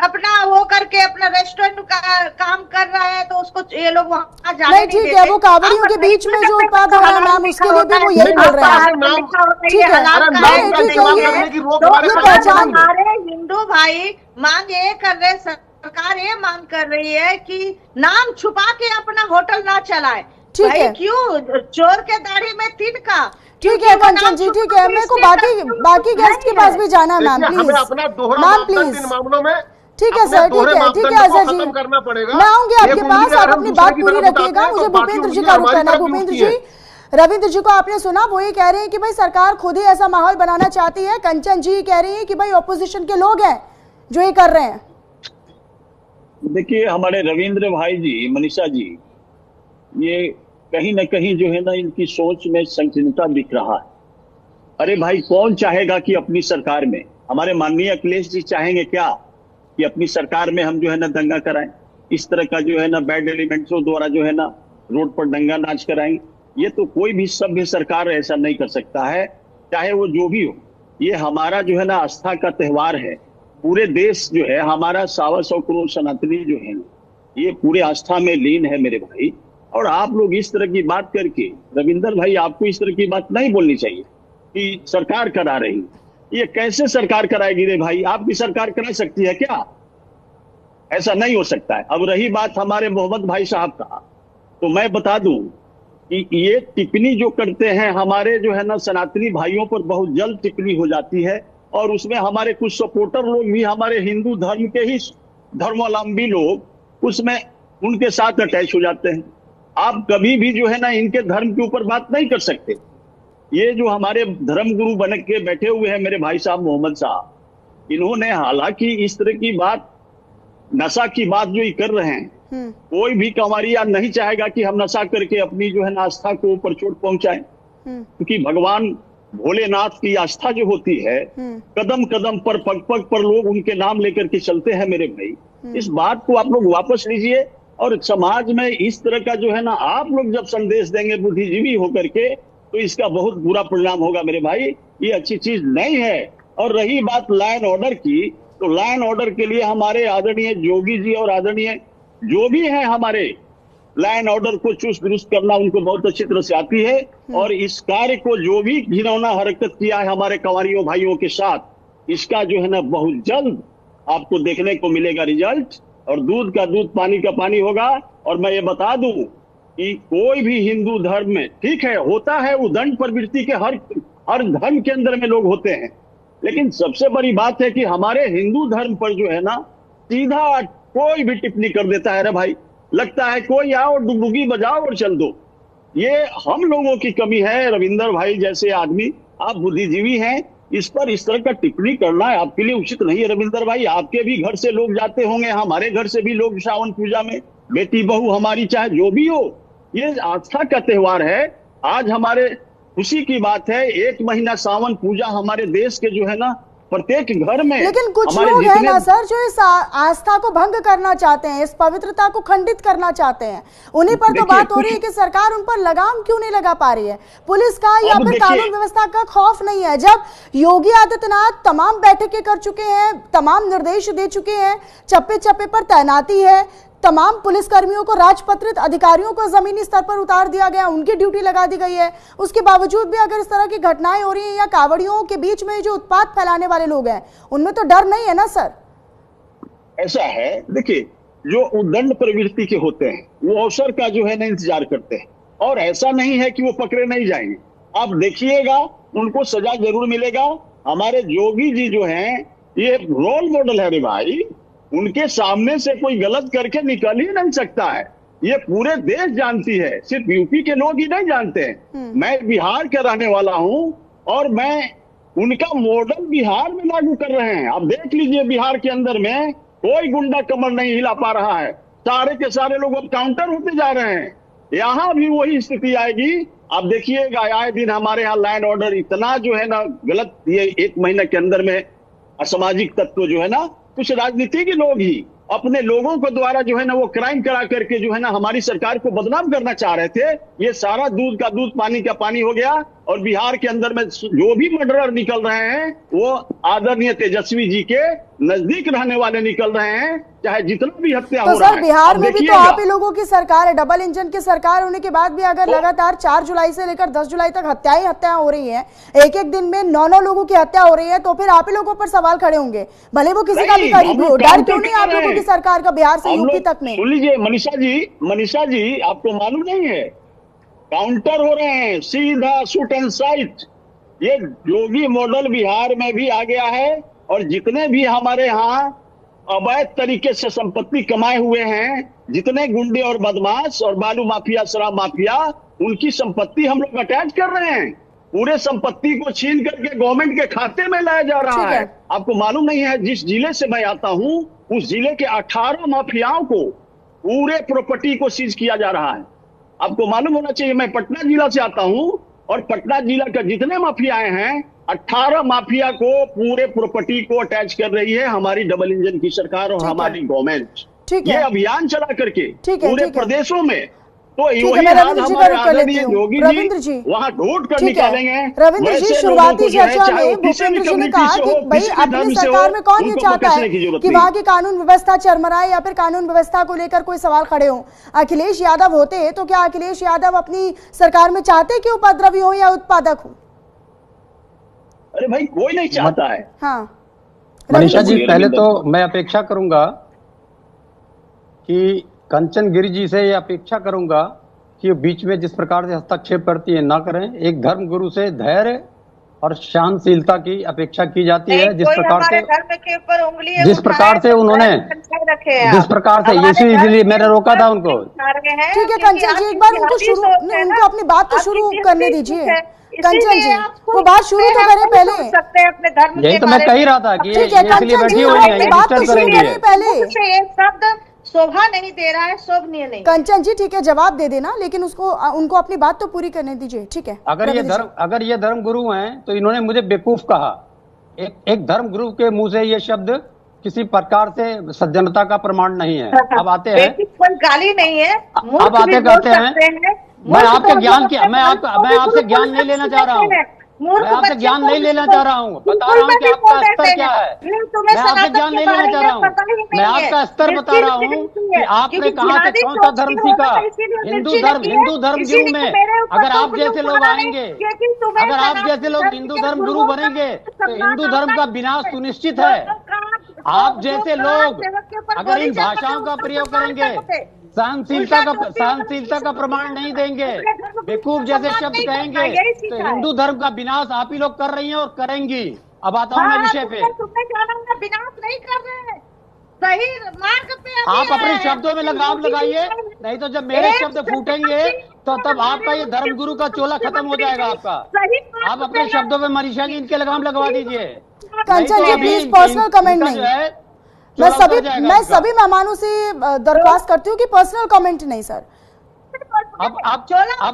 अपना वो करके अपना रेस्टोरेंट का काम कर रहा है तो उसको ये लोग वहाँ जाने नहीं, ठीक है, वो कावड़ियों के बीच में जो उत्पाद हो रहा है मैम, उसके लिए भी वो यही बोल रहे हैं। ठीक है, ये पहचान। हमारे हिंदू भाई मांग ये कर रहे, सरकार ये मांग कर रही है कि नाम छुपा के अपना होटल ना चलाए। ठीक है, क्यों चोर के दाढ़ी में तिनका। ठीक है कंचन जी, ठीक है, मेरे को बाकी गेस्ट के पास भी जाना है मैम, प्लीज अपना दोहरा मैम, मापदंड प्लीज। इन मामलों में ठीक है सर, ठीक है, ठीक है अजहर जी, करना पड़ेगा। मैं आऊंगी आपके पास, आप अपनी बात पूरी रखिएगा। मुझे भूपेंद्र जी का रुख करना है। भूपेंद्र जी, रविंद्र जी को आपने सुना, वो ये कह रहे हैं कि भाई सरकार खुद ही ऐसा माहौल बनाना चाहती है। कंचन जी कह रही है कि भाई ऑपोजिशन के लोग हैं जो ये कर रहे हैं। देखिए हमारे रविंद्र भाई जी, मनीषा जी, ये कहीं ना कहीं जो है ना इनकी सोच में संकीर्णता दिख रहा है। अरे भाई, कौन चाहेगा कि अपनी सरकार में, हमारे माननीय अखिलेश जी चाहेंगे क्या कि अपनी सरकार में हम जो है ना दंगा कराएं, इस तरह का जो है ना बैड एलिमेंट्सों द्वारा जो है ना रोड पर दंगा नाच कराएंगे? ये तो कोई भी सभ्य सरकार ऐसा नहीं कर सकता है, चाहे वो जो भी हो। ये हमारा जो है ना आस्था का त्योहार है। पूरे देश जो है हमारा 125 करोड़ सनातनी जो है ये पूरे आस्था में लीन है मेरे भाई। और आप लोग इस तरह की बात करके, रविंदर भाई आपको इस तरह की बात नहीं बोलनी चाहिए कि सरकार करा रही। ये कैसे सरकार कराएगी रे भाई? आपकी सरकार करा सकती है क्या? ऐसा नहीं हो सकता है। अब रही बात हमारे मोहम्मद भाई साहब का, तो मैं बता दूं कि ये टिप्पणी जो करते हैं हमारे जो है ना सनातनी भाइयों पर बहुत जल्द टिप्पणी हो जाती है, और उसमें हमारे कुछ सपोर्टर लोग भी, हमारे हिंदू धर्म के ही धर्मावलंबी लोग उसमें उनके साथ अटैच हो जाते हैं। आप कभी भी जो है ना इनके धर्म के ऊपर बात नहीं कर सकते। ये जो हमारे धर्म गुरु बन के बैठे हुए हैं मेरे भाई साहब मोहम्मद साहब, इन्होंने हालांकि इस तरह की बात, नशा की बात जो ये कर रहे हैं, कोई भी कंवरिया नहीं चाहेगा कि हम नशा करके अपनी जो है ना आस्था को ऊपर चोट पहुंचाएं, क्योंकि भगवान भोलेनाथ की आस्था जो होती है, कदम कदम पर, पग पग पर लोग उनके नाम लेकर के चलते हैं मेरे भाई। इस बात को आप लोग वापस लीजिए, और समाज में इस तरह का जो है ना आप लोग जब संदेश देंगे बुद्धिजीवी होकर के, तो इसका बहुत बुरा परिणाम होगा मेरे भाई। ये अच्छी चीज नहीं है। और रही बात लॉ एंड ऑर्डर की, तो लॉ एंड ऑर्डर के लिए हमारे आदरणीय योगी जी और आदरणीय जो भी हैं हमारे, लॉ एंड ऑर्डर को चुस्त दुरुस्त करना उनको बहुत अच्छी तरह से आती है। और इस कार्य को जो भी घिनौना हरकत किया है हमारे कंवरियों भाइयों के साथ, इसका जो है ना बहुत जल्द आपको देखने को मिलेगा रिजल्ट, और दूध का दूध पानी का पानी होगा। और मैं ये बता दूं कि कोई भी हिंदू धर्म में, ठीक है होता है उदंड प्रवृत्ति के हर धर्म के अंदर में लोग होते हैं, लेकिन सबसे बड़ी बात है कि हमारे हिंदू धर्म पर जो है ना सीधा कोई भी टिप्पणी कर देता है। रे भाई, लगता है कोई आओ डुगडुगी बजाओ और चल दो। ये हम लोगों की कमी है। रविंदर भाई जैसे आदमी, आप बुद्धिजीवी हैं, इस पर इस तरह का टिप्पणी करना आपके लिए उचित नहीं है। रविंदर भाई, आपके भी घर से लोग जाते होंगे, हमारे घर से भी लोग श्रावण पूजा में, बेटी बहू हमारी चाहे जो भी हो, ये आस्था का त्योहार है। आज हमारे खुशी की बात है, 1 महीना सावन पूजा हमारे देश के जो है ना प्रत्येक घर में, लेकिन कुछ लोग हैं ना सर जो इस आस्था को भंग करना चाहते हैं, इस पवित्रता को खंडित करना चाहते हैं। उन्हीं पर तो बात हो रही है कि सरकार उन पर लगाम क्यों नहीं लगा पा रही है, पुलिस का या फिर कानून व्यवस्था का खौफ नहीं है। जब योगी आदित्यनाथ तमाम बैठकें कर चुके हैं, तमाम निर्देश दे चुके हैं, चप्पे चप्पे पर तैनाती है, तमाम पुलिसकर्मियों को, राजपत्रित अधिकारियों को जमीनी स्तर पर उतार दिया गया, उनकी ड्यूटी लगा दी गई है। उसके बावजूद भी अगर इस तरह की घटनाएं हो रही हैं या कांवड़ियों के बीच में जो उत्पात फैलाने वाले लोग हैं, उनमें तो डर नहीं है ना सर? ऐसा है, देखिए, जो उद्दंड प्रवृत्ति के होते हैं वो अवसर का जो है ना इंतजार करते हैं, और ऐसा नहीं है कि वो पकड़े नहीं जाएंगे। आप देखिएगा, उनको सजा जरूर मिलेगा। हमारे योगी जी जो हैं, ये रोल मॉडल है रे भाई। उनके सामने से कोई गलत करके निकल ही नहीं सकता है, ये पूरे देश जानती है, सिर्फ यूपी के लोग ही नहीं जानते हैं। मैं बिहार का रहने वाला हूं और मैं उनका मॉडल बिहार में लागू कर रहे हैं। आप देख लीजिए, बिहार के अंदर में कोई गुंडा कमर नहीं हिला पा रहा है, सारे के सारे लोग अब काउंटर होते जा रहे हैं। यहाँ भी वही स्थिति आएगी। आप देखिएगा, आए दिन हमारे यहाँ लैंड ऑर्डर इतना जो है ना गलत, ये 1 महीने के अंदर में असामाजिक तत्व जो है ना, कुछ राजनीति के लोग ही अपने लोगों को द्वारा जो है ना वो क्राइम करा करके जो है ना हमारी सरकार को बदनाम करना चाह रहे थे। ये सारा दूध का दूध, पानी का पानी हो गया। और बिहार के अंदर में जो भी मर्डरर निकल रहे हैं वो आदरणीय तेजस्वी जी के नजदीक रहने वाले निकल रहे हैं, चाहे जितना भी हत्या हो रहा है। सर, बिहार में भी तो आप ही लोगों की सरकार है, डबल इंजन की सरकार होने के बाद भी अगर लगातार 4 जुलाई से लेकर 10 जुलाई तक हत्या हो रही है, एक दिन में 9 लोगों की हत्या हो रही है, तो फिर आप ही लोगों पर सवाल खड़े होंगे, भले वो किसी का भी करीब हो। डर क्यों नहीं आप लोगों की सरकार का बिहार से यूपी तक में? सुन लीजिए मनीषा जी, आपको मालूम नहीं है, काउंटर हो रहे हैं, सीधा शूट एंड साइट। ये योगी मॉडल बिहार में भी आ गया है, और जितने भी हमारे यहाँ अवैध तरीके से संपत्ति कमाए हुए हैं, जितने गुंडे और बदमाश और बालू माफिया, शराब माफिया, उनकी संपत्ति हम लोग अटैच कर रहे हैं। पूरे संपत्ति को छीन करके गवर्नमेंट के खाते में लाया जा रहा है। आपको मालूम नहीं है, जिस जिले से मैं आता हूं उस जिले के 18 माफियाओं को पूरे प्रॉपर्टी को सीज किया जा रहा है। आपको मालूम होना चाहिए, मैं पटना जिला से आता हूं, और पटना जिला का जितने माफियाएं हैं, 18 माफिया को पूरे प्रॉपर्टी को अटैच कर रही है हमारी डबल इंजन की सरकार और हमारी गवर्नमेंट। ये अभियान चला करके पूरे प्रदेशों में। तो वही हाल हमारे आदरणीय योगी जी वहां ढूंढ कर निकालेंगे। रविंद्र जी, शुरुआती चर्चा में भूपेंद्र जी ने कहा कि भाई अपनी सरकार में कौन ये चाहता है कि वहां की कानून व्यवस्था चरमराए या फिर कानून व्यवस्था को लेकर कोई सवाल खड़े हो। अखिलेश यादव होते तो क्या अखिलेश यादव अपनी सरकार में चाहते कि उपद्रवी हो या उत्पादक हो? अरे भाई, कोई नहीं चाहता है। हाँ मनीषा जी, पहले तो मैं अपेक्षा करूंगा कि कंचन गिरी जी से ये अपेक्षा करूंगा कि बीच में जिस प्रकार से हस्तक्षेप करती है ना करें। एक धर्म गुरु से धैर्य और शांतशीलता की अपेक्षा की जाती है। जिस प्रकार से उन्होंने इसलिए मैंने रोका था उनको। ठीक है कंचन जी, एक बार उनको अपनी बात तो शुरू करने दीजिए। कंचन जी, वो बात शुरू तो करें पहले। अपने धर्म, यही तो मैं कह ही रहा था कि ठीक है कंचन जी, बात तो शुरू करें पहले। शोभा नहीं दे रहा है, शोभनीय नहीं। कंचन जी ठीक है, जवाब दे देना, लेकिन उनको अपनी बात तो पूरी करने दीजिए। ठीक है, अगर ये धर्म गुरु हैं तो इन्होंने मुझे बेवकूफ कहा। एक धर्म गुरु के मुंह से ये शब्द किसी प्रकार से सज्जनता का प्रमाण नहीं है। अब आते हैं, कोई गाली नहीं है, अब आते कहते हैं मैं आपके ज्ञान की मैं आपसे ज्ञान नहीं लेना चाह रहा हूँ, मैं आपसे ज्ञान नहीं लेना चाह रहा हूँ, बता रहा हूँ कि आपका स्तर क्या है। मैं आपसे ज्ञान नहीं लेना चाह रहा हूँ, मैं आपका स्तर बता रहा हूँ कि आपने कहाँ से कौन सा धर्म सीखा। हिंदू धर्म गुरु में अगर आप जैसे लोग आएंगे, अगर आप जैसे लोग हिंदू धर्म गुरु बनेंगे तो हिंदू धर्म का विनाश सुनिश्चित है। आप जैसे लोग अगर इन भाषाओं का प्रयोग करेंगे, सहनशीलता का प्रमाण नहीं देंगे, बेवकूफ जैसे शब्द कहेंगे, तो हिंदू धर्म का विनाश आप ही लोग कर रही हैं और करेंगी। अब आता हूँ मैं विषय पे। विनाश नहीं कर रहे हैं, सही मार्ग पे आप अपने शब्दों में लगाम लगाइए, नहीं तो जब मेरे शब्द फूटेंगे तो तब आपका ये धर्म गुरु का चोला खत्म हो जाएगा आपका। आप अपने शब्दों में मनीषा जी इनके लगाम लगवा दीजिए। कंचन जी प्लीज पर्सनल कमेंट नहीं। मैं सभी मेहमानों से दरख्वास्त करती हूँ कि पर्सनल कमेंट नहीं सर। अब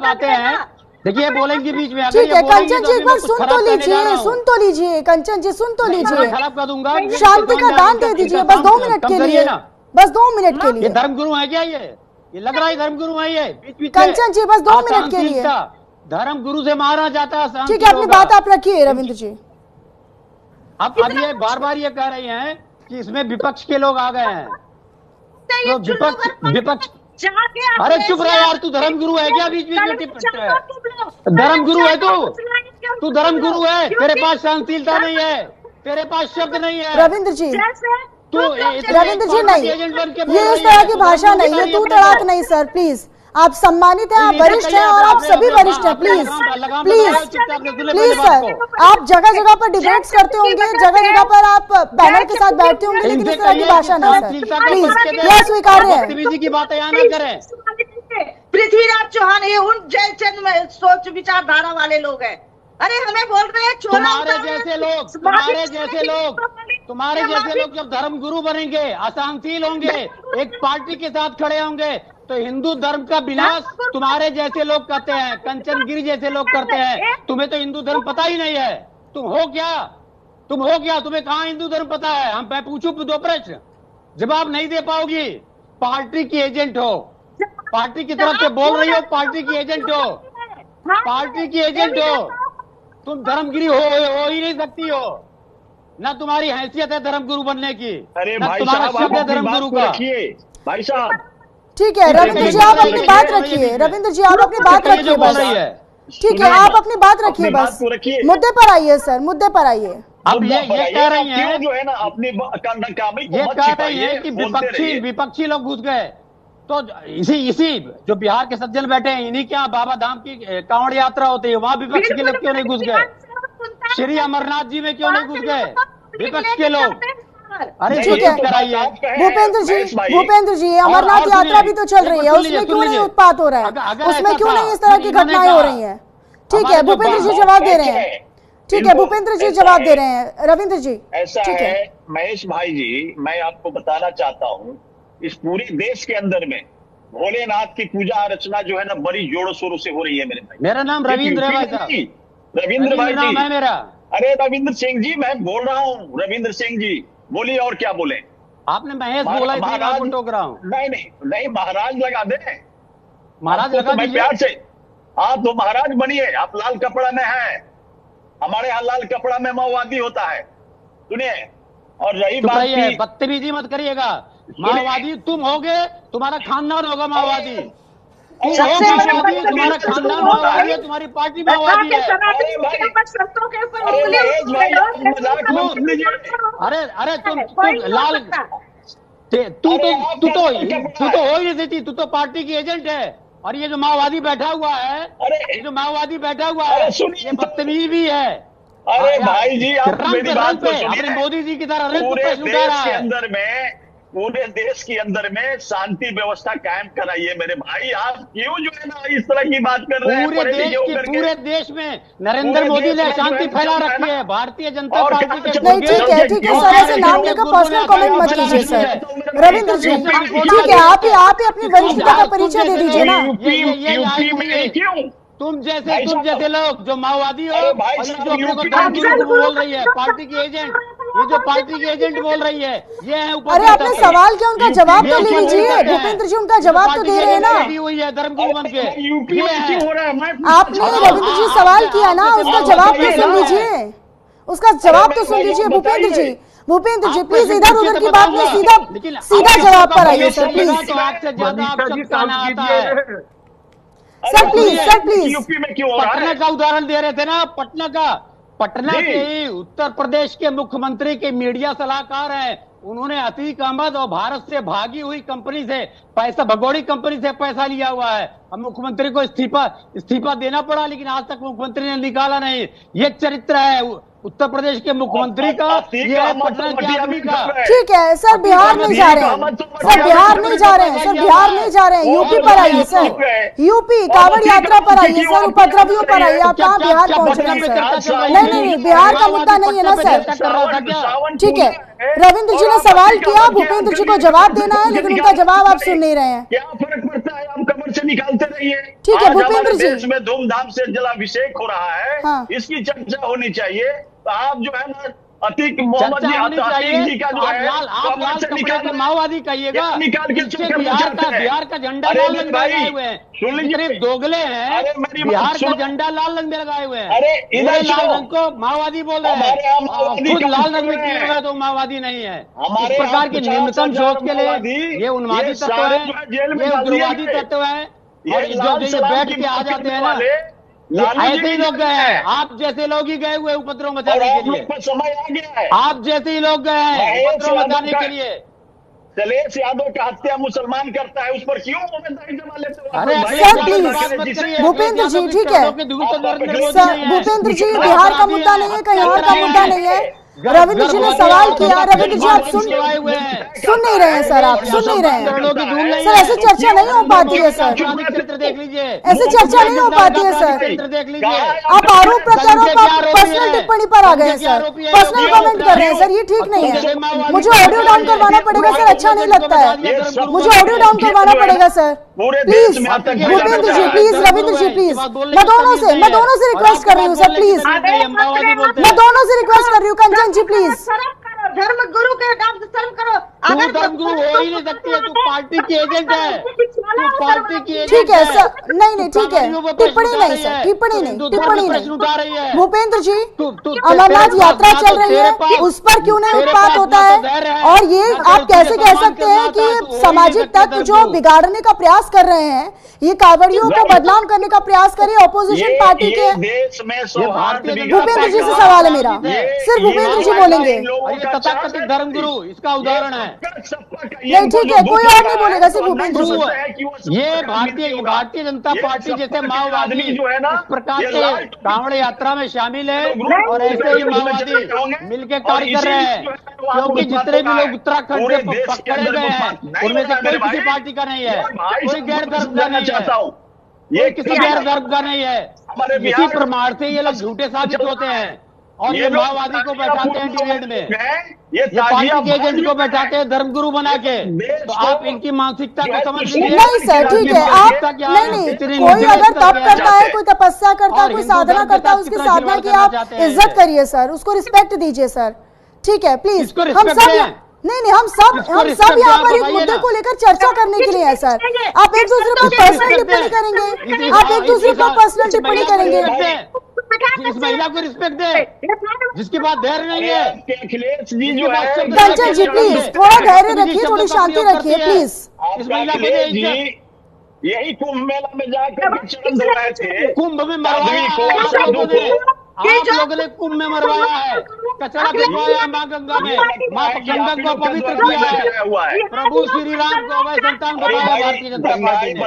आते हैं, देखिए बोलेंगे बीच में। ठीक है कंचन जी, एक बार सुन तो लीजिए कंचन जी, सुन तो लीजिए। खराब कर दूंगा, शांति का दान दे दीजिए बस 2 मिनट के लिए, बस 2 मिनट के लिए। ये धर्म गुरु है क्या? ये लग रहा है धर्म गुरु है ये। बीच कंचन जी बस 2 मिनट के लिए। धर्म गुरु से मारा जाता है। ठीक है, अपनी बात आप रखिए रविंद्र जी। अब ये बार बार ये कह रही हैं कि इसमें विपक्ष के लोग आ गए हैं। तो विपक्ष अरे चुप रहे यार, तू धर्मगुरु है क्या? बीच बीच में टिपकता है। धर्मगुरु है तू धर्मगुरु है, तेरे पास सहनशीलता नहीं है, तेरे पास शब्द नहीं है। रविंद्र जी, तू रविंद्र जी नहीं, ये इस तरह की भाषा नहीं है, तू तड़ाक नहीं सर, प्लीज। आप सम्मानित हैं, आप वरिष्ठ हैं और आप सभी वरिष्ठ हैं, प्लीज प्लीज प्लीज सर। आप जगह जगह पर डिबेट्स करते होंगे, जगह जगह पर आप पैनल के साथ बैठते होंगे, लेकिन इस तरह की भाषा नहीं सर, प्लीज, यह स्वीकार्य है। की बातें यहाँ न करें। पृथ्वीराज चौहान ये उन जयचंद में सोच विचारधारा वाले लोग हैं। अरे हमें बोल रहे हैं तुम्हारे जैसे लोग जब धर्मगुरु बनेंगे, असहनशील होंगे, एक पार्टी के साथ खड़े होंगे, तो हिंदू धर्म का विनाश तुम्हारे जैसे लोग करते हैं, कंचनगिरी जैसे लोग करते हैं। तुम्हें तो हिंदू धर्म पता ही नहीं है। तुम हो क्या? तुम्हें कहाँ हिंदू धर्म पता है? मैं पूछूं 2 प्रश्न, जवाब नहीं दे पाओगी। पार्टी की एजेंट हो, पार्टी की तरफ से बोल रही हो, पार्टी की एजेंट हो, तुम धर्मगिरी हो ही नहीं सकती हो। ना तुम्हारी हैसियत है धर्मगुरु बनने की, अरे ना भाई तुम्हारा साहब, शब्द है आप अपनी धर्मगुरु बात को का। रखिए भाई साहब। ठीक है रविंद्र जी, आप अपनी बात रखिए, रविंद्र जी आप अपनी बात रखिए बस। ठीक है, आप अपनी बात रखिए बस, मुद्दे पर आइए सर, मुद्दे पर आइए। अब ये कह रही हैं, जो है ना अपनी ये कह रही है कि विपक्षी लोग घुस गए, तो इसी जो बिहार के सज्जन बैठे हैं, इन्हीं क्या बाबा धाम की कांवड़ यात्रा होती है, वहां विपक्ष के लोग क्यों नहीं घुस गए? श्री अमरनाथ जी में क्यों नहीं घुस गए विपक्ष के लोग? अरे ठीक है भूपेंद्र जी, अमरनाथ यात्रा भी तो चल रही है, उसमें क्यों नहीं उत्पात हो रहा है? उसमें क्यों नहीं इस तरह की घटनाएं हो रही हैं? ठीक है भूपेंद्र जी जवाब दे रहे हैं, ठीक है भूपेंद्र जी जवाब दे रहे हैं, रविंद्र जी ऐसा है। महेश भाई जी, मैं आपको बताना चाहता हूँ, इस पूरे देश के अंदर में भोलेनाथ की पूजा अर्चना जो है ना बड़ी जोरों शोरों से हो रही है मेरे भाई। मेरा नाम रविंद्र है भाई साहब, रविंद्र भाई नाम है मेरा। अरे रविंद्र सिंह जी, मैं बोल रहा हूँ रविंद्र सिंह जी, बोलिए और क्या बोले? आपने महेश बोला इसलिए मैं आपको टोक रहा हूँ। नहीं महाराज लगा दे, महाराज लगा मैं प्यार से। हाँ तो महाराज बनिए, आप लाल कपड़ा में हैं, हमारे यहाँ लाल कपड़ा में माओवादी होता है, सुनिए। और रही बात की, बदतमीजी मत करिएगा। माओवादी तुम होगे, तुम्हारा खानदान होगा माओवादी, तुम्हारा खानदान माओवादी है, तुम्हारी पार्टी माओवादी है। अरे तुम लाल, तू तो हो ही नहीं थी, तू तो पार्टी की एजेंट है। और ये जो माओवादी बैठा हुआ है, ये बदतमीज भी है। अरे भाई जी, आप मेरी बात को सुनिए। मोदी जी की तरह पूरे देश के अंदर में शांति व्यवस्था कायम कराइए मेरे भाई। आप क्यों जो है ना इस तरह की बात कर रहे हैं? पूरे देश में नरेंद्र मोदी ने शांति फैला रखी है, भारतीय जनता पार्टी के। नहीं ठीक है सर, ऐसे नाम लेकर पर्सनल कमेंट मत कीजिए सर। रविंद्र जी ठीक है, आप ही अपनी वरिष्ठता का परिचय दे दीजिए ना। तुम जैसे लोग जो माओवादी हो, और जो अपने को धर्मगुरु बोल रही है, पार्टी की एजेंट, ये जो पार्टी की एजेंट बोल रही है, ये है ऊपर। अरे आपने सवाल किया, उनका जवाब तो ले लीजिए। भूपेंद्र जी उनका जवाब तो दे रहे हैं ना। हुई है धर्मगुरु बन के। आपने रविंद्र जी सवाल किया ना, उसका जवाब तो सुन लीजिए, उसका जवाब तो सुन लीजिए भूपेंद्र जी। भूपेंद्र जी प्लीज इधर उधर की बात में सीधा जवाब पर आइए sir please. Sir please UP में क्यों? पटना का उदाहरण दे रहे थे ना, पटना के ही उत्तर प्रदेश के मुख्यमंत्री के मीडिया सलाहकार हैं, उन्होंने अतीक अहमद और भारत से भागी हुई कंपनी से पैसा, भगोड़ी कंपनी से पैसा लिया हुआ है। अब मुख्यमंत्री को इस्तीफा देना पड़ा, लेकिन आज तक मुख्यमंत्री ने निकाला नहीं। ये चरित्र है उत्तर प्रदेश के मुख्यमंत्री का, ये है पटना के आदमी का। ठीक है सर, बिहार नहीं जा रहे हैं, सर बिहार नहीं जा रहे हैं, सर बिहार नहीं जा रहे हैं, यूपी पर आइए सर, यूपी कांवड़ यात्रा पर आइए सर, उपद्रवियों पर आइए। आप कहाँ बिहार पहुंच रहे हैं सर? नहीं, बिहार का मुद्दा नहीं है ना सर। ठीक है, रविंद्र जी ने सवाल किया, भूपेंद्र जी को जवाब देना है, लेकिन उनका जवाब आप सुन नहीं रहे हैं। क्या फर्क पड़ता है? आप कमर से निकालते रहिए। ठीक है भूपेंद्र जी, देश में धूमधाम से जलाभिषेक हो रहा है, हाँ। इसकी चर्चा होनी चाहिए। तो आप जो है ना अतीक मोहम्मद चर्चा होनी अतीक चाहिए। जी का जो है आप लाल कपड़े को माओवादी कहिएगा, निकाल के पीछे बिहार का झंडा लाल रंग में लगाए हुए हैं। सुन लीजिए, सिर्फ दोगले हैं, बिहार का झंडा लाल रंग में लगाए हुए हैं। अरे इधर लाल रंग को माओवादी बोल रहे हैं, खुद लाल रंग में किए हुए तो माओवादी नहीं है। इस प्रकार की न्यूनतम सोच के लिए ये उन्मादी तत्व है, ये उग्रवादी तत्व है। और जो बैठ के आ जाते हैं ना, ऐसे ही लोग गए हैं, आप जैसे लोग ही गए हुए उपद्रव मचाने के लिए। समय आ गया है, आप जैसे ही लोग गए हैं उपद्रव मचाने के लिए। अखिलेश यादव का हत्या मुसलमान करता है, उस पर क्यों उम्मीदवारी जमा लेते हो? अरे सर प्लीज भूपेंद्र जी, ठीक है सर, भूपेंद्र जी बिहार का मुद्दा नहीं है, कहीं और का मुद्दा नहीं है। रविंद्र जी ने सवाल किया, रविंद्र जी आप सुन नहीं रहे हैं सर, आप सुन नहीं रहे हैं सर। ऐसे चर्चा नहीं हो पाती है सर, देख लीजिए, ऐसे चर्चा नहीं हो पाती है सर। देख लीजिए, आप आरोप प्रत्यारोप पर पर्सनल टिप्पणी पर आ गए हैं सर, पर्सनल कमेंट कर रहे हैं सर, ये ठीक नहीं है। मुझे ऑडियो डाउन करवाना पड़ेगा सर, अच्छा नहीं लगता है, मुझे ऑडियो डाउन करवाना पड़ेगा sir. Please Bhupendra ji, please Ravindra ji, please मैं दोनों से रिक्वेस्ट कर रही हूँ सर, प्लीज मैं दोनों से रिक्वेस्ट कर रही हूँ। कंचन जी प्लीज, धर्म गुरु के नाम से शर्म करो। अगर धर्म गुरु हो ही नहीं सकती है, तू पार्टी की एजेंट है, तू पार्टी की एजेंट ठीक है सर, नहीं ठीक है, टिप्पणी नहीं सर, टिप्पणी नहीं उठा रही है। भूपेंद्र जी, अमरनाथ यात्रा चल रही है, उस पर क्यों नहीं उत्पात होता है? और ये आप कैसे कह सकते हैं कि सामाजिक तत्व जो बिगाड़ने का प्रयास कर रहे हैं, ये कांवड़ियों को बदनाम करने का प्रयास कर रही है ऑपोजिशन पार्टी के? भूपेंद्र जी से सवाल है मेरा, सिर्फ भूपेंद्र जी बोलेंगे। तथाकथित धर्मगुरु इसका उदाहरण है। नहीं ठीक है, कोई और नहीं बोलेगा, सिर्फ भूपेंद्र जी। ये भारतीय जनता पार्टी जैसे माओवादी इस प्रकार के कांवड़ यात्रा में शामिल है और ऐसे ही माओवादी मिलकर कार्य कर रहे हैं, क्योंकि जितने भी लोग उत्तराखंड से पकड़े गए हैं उनमें से कोई किसी पार्टी का नहीं है, कोई गैर धर्म का नहीं है, ये किसी गैर धर्म का नहीं है। इसी प्रमाण से ये लोग झूठे साबित होते हैं और ये माओवादी को बैठाते हैं डिबेट में, ये पार्टी के एजेंट को बैठाते हैं धर्मगुरु बना के। तो आप इनकी मानसिकता को समझ लीजिए। नहीं सर ठीक है, आप नहीं, कोई अगर तप करता है, कोई तपस्या करता है, कोई साधना करता है, उसकी साधना की आप इज्जत करिए सर, उसको रिस्पेक्ट दीजिए सर, ठीक है प्लीज। हम सब नहीं हम सब यहाँ पर एक मुद्दे को लेकर चर्चा करने के लिए है सर। आप एक दूसरे पर पर्सनल टिप्पणी करेंगे, आप एक दूसरे पर पर्सनल टिप्पणी करेंगे। इस महिला को रिस्पेक्ट दे जिसकी बात धैर्य नहीं है। अखिलेश जी जो है, कंचन जी प्लीज थोड़ा धैर्य रखिए, थोड़ी शांति रखिए प्लीज। इस महिला को यही कुंभ मेला में जाकर चरण धो रहे थे, कुंभ में मरवाया आप लोगों ने कुंभ में मरवाया है, कचरा फेंकवाया माँ गंगा में, माँ गंगा को पवित्र किया है, प्रभु श्री राम को अभय संतान बताया भारतीय जनता पार्टी ने,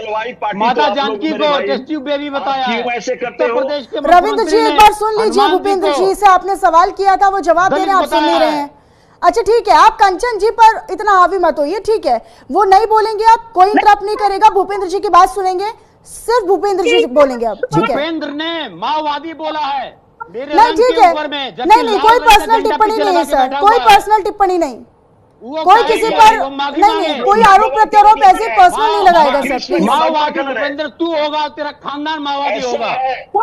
माता जानकी को टेस्ट ट्यूब बेबी बताया है। उत्तर प्रदेश के रविंद्र जी एक बार सुन लीजिए, भूपेंद्र जी से आपने सवाल किया था, वो जवाब दे रहे हैं, आप सुन नहीं रहे हैं। अच्छा ठीक है, आप कंचन जी पर इतना हावी मत होइए, ठीक है, वो नहीं बोलेंगे, आप कोई इंटरप्ट नहीं करेगा, भूपेंद्र जी की बात सुनेंगे, सिर्फ भूपेंद्र जी बोलेंगे अब, ठीक है। भूपेंद्र ने माओवादी बोला है नहीं ठीक है, नहीं कोई पर्सनल टिप्पणी नहीं है सर, कोई पर्सनल टिप्पणी नहीं, कोई किसी पर नहीं, कोई आरोप प्रत्यारोप ऐसे पर्सनल नहीं लगाएगा सर। माओवादी भूपेंद्र तू होगा, तेरा खानदान माओवादी होगा।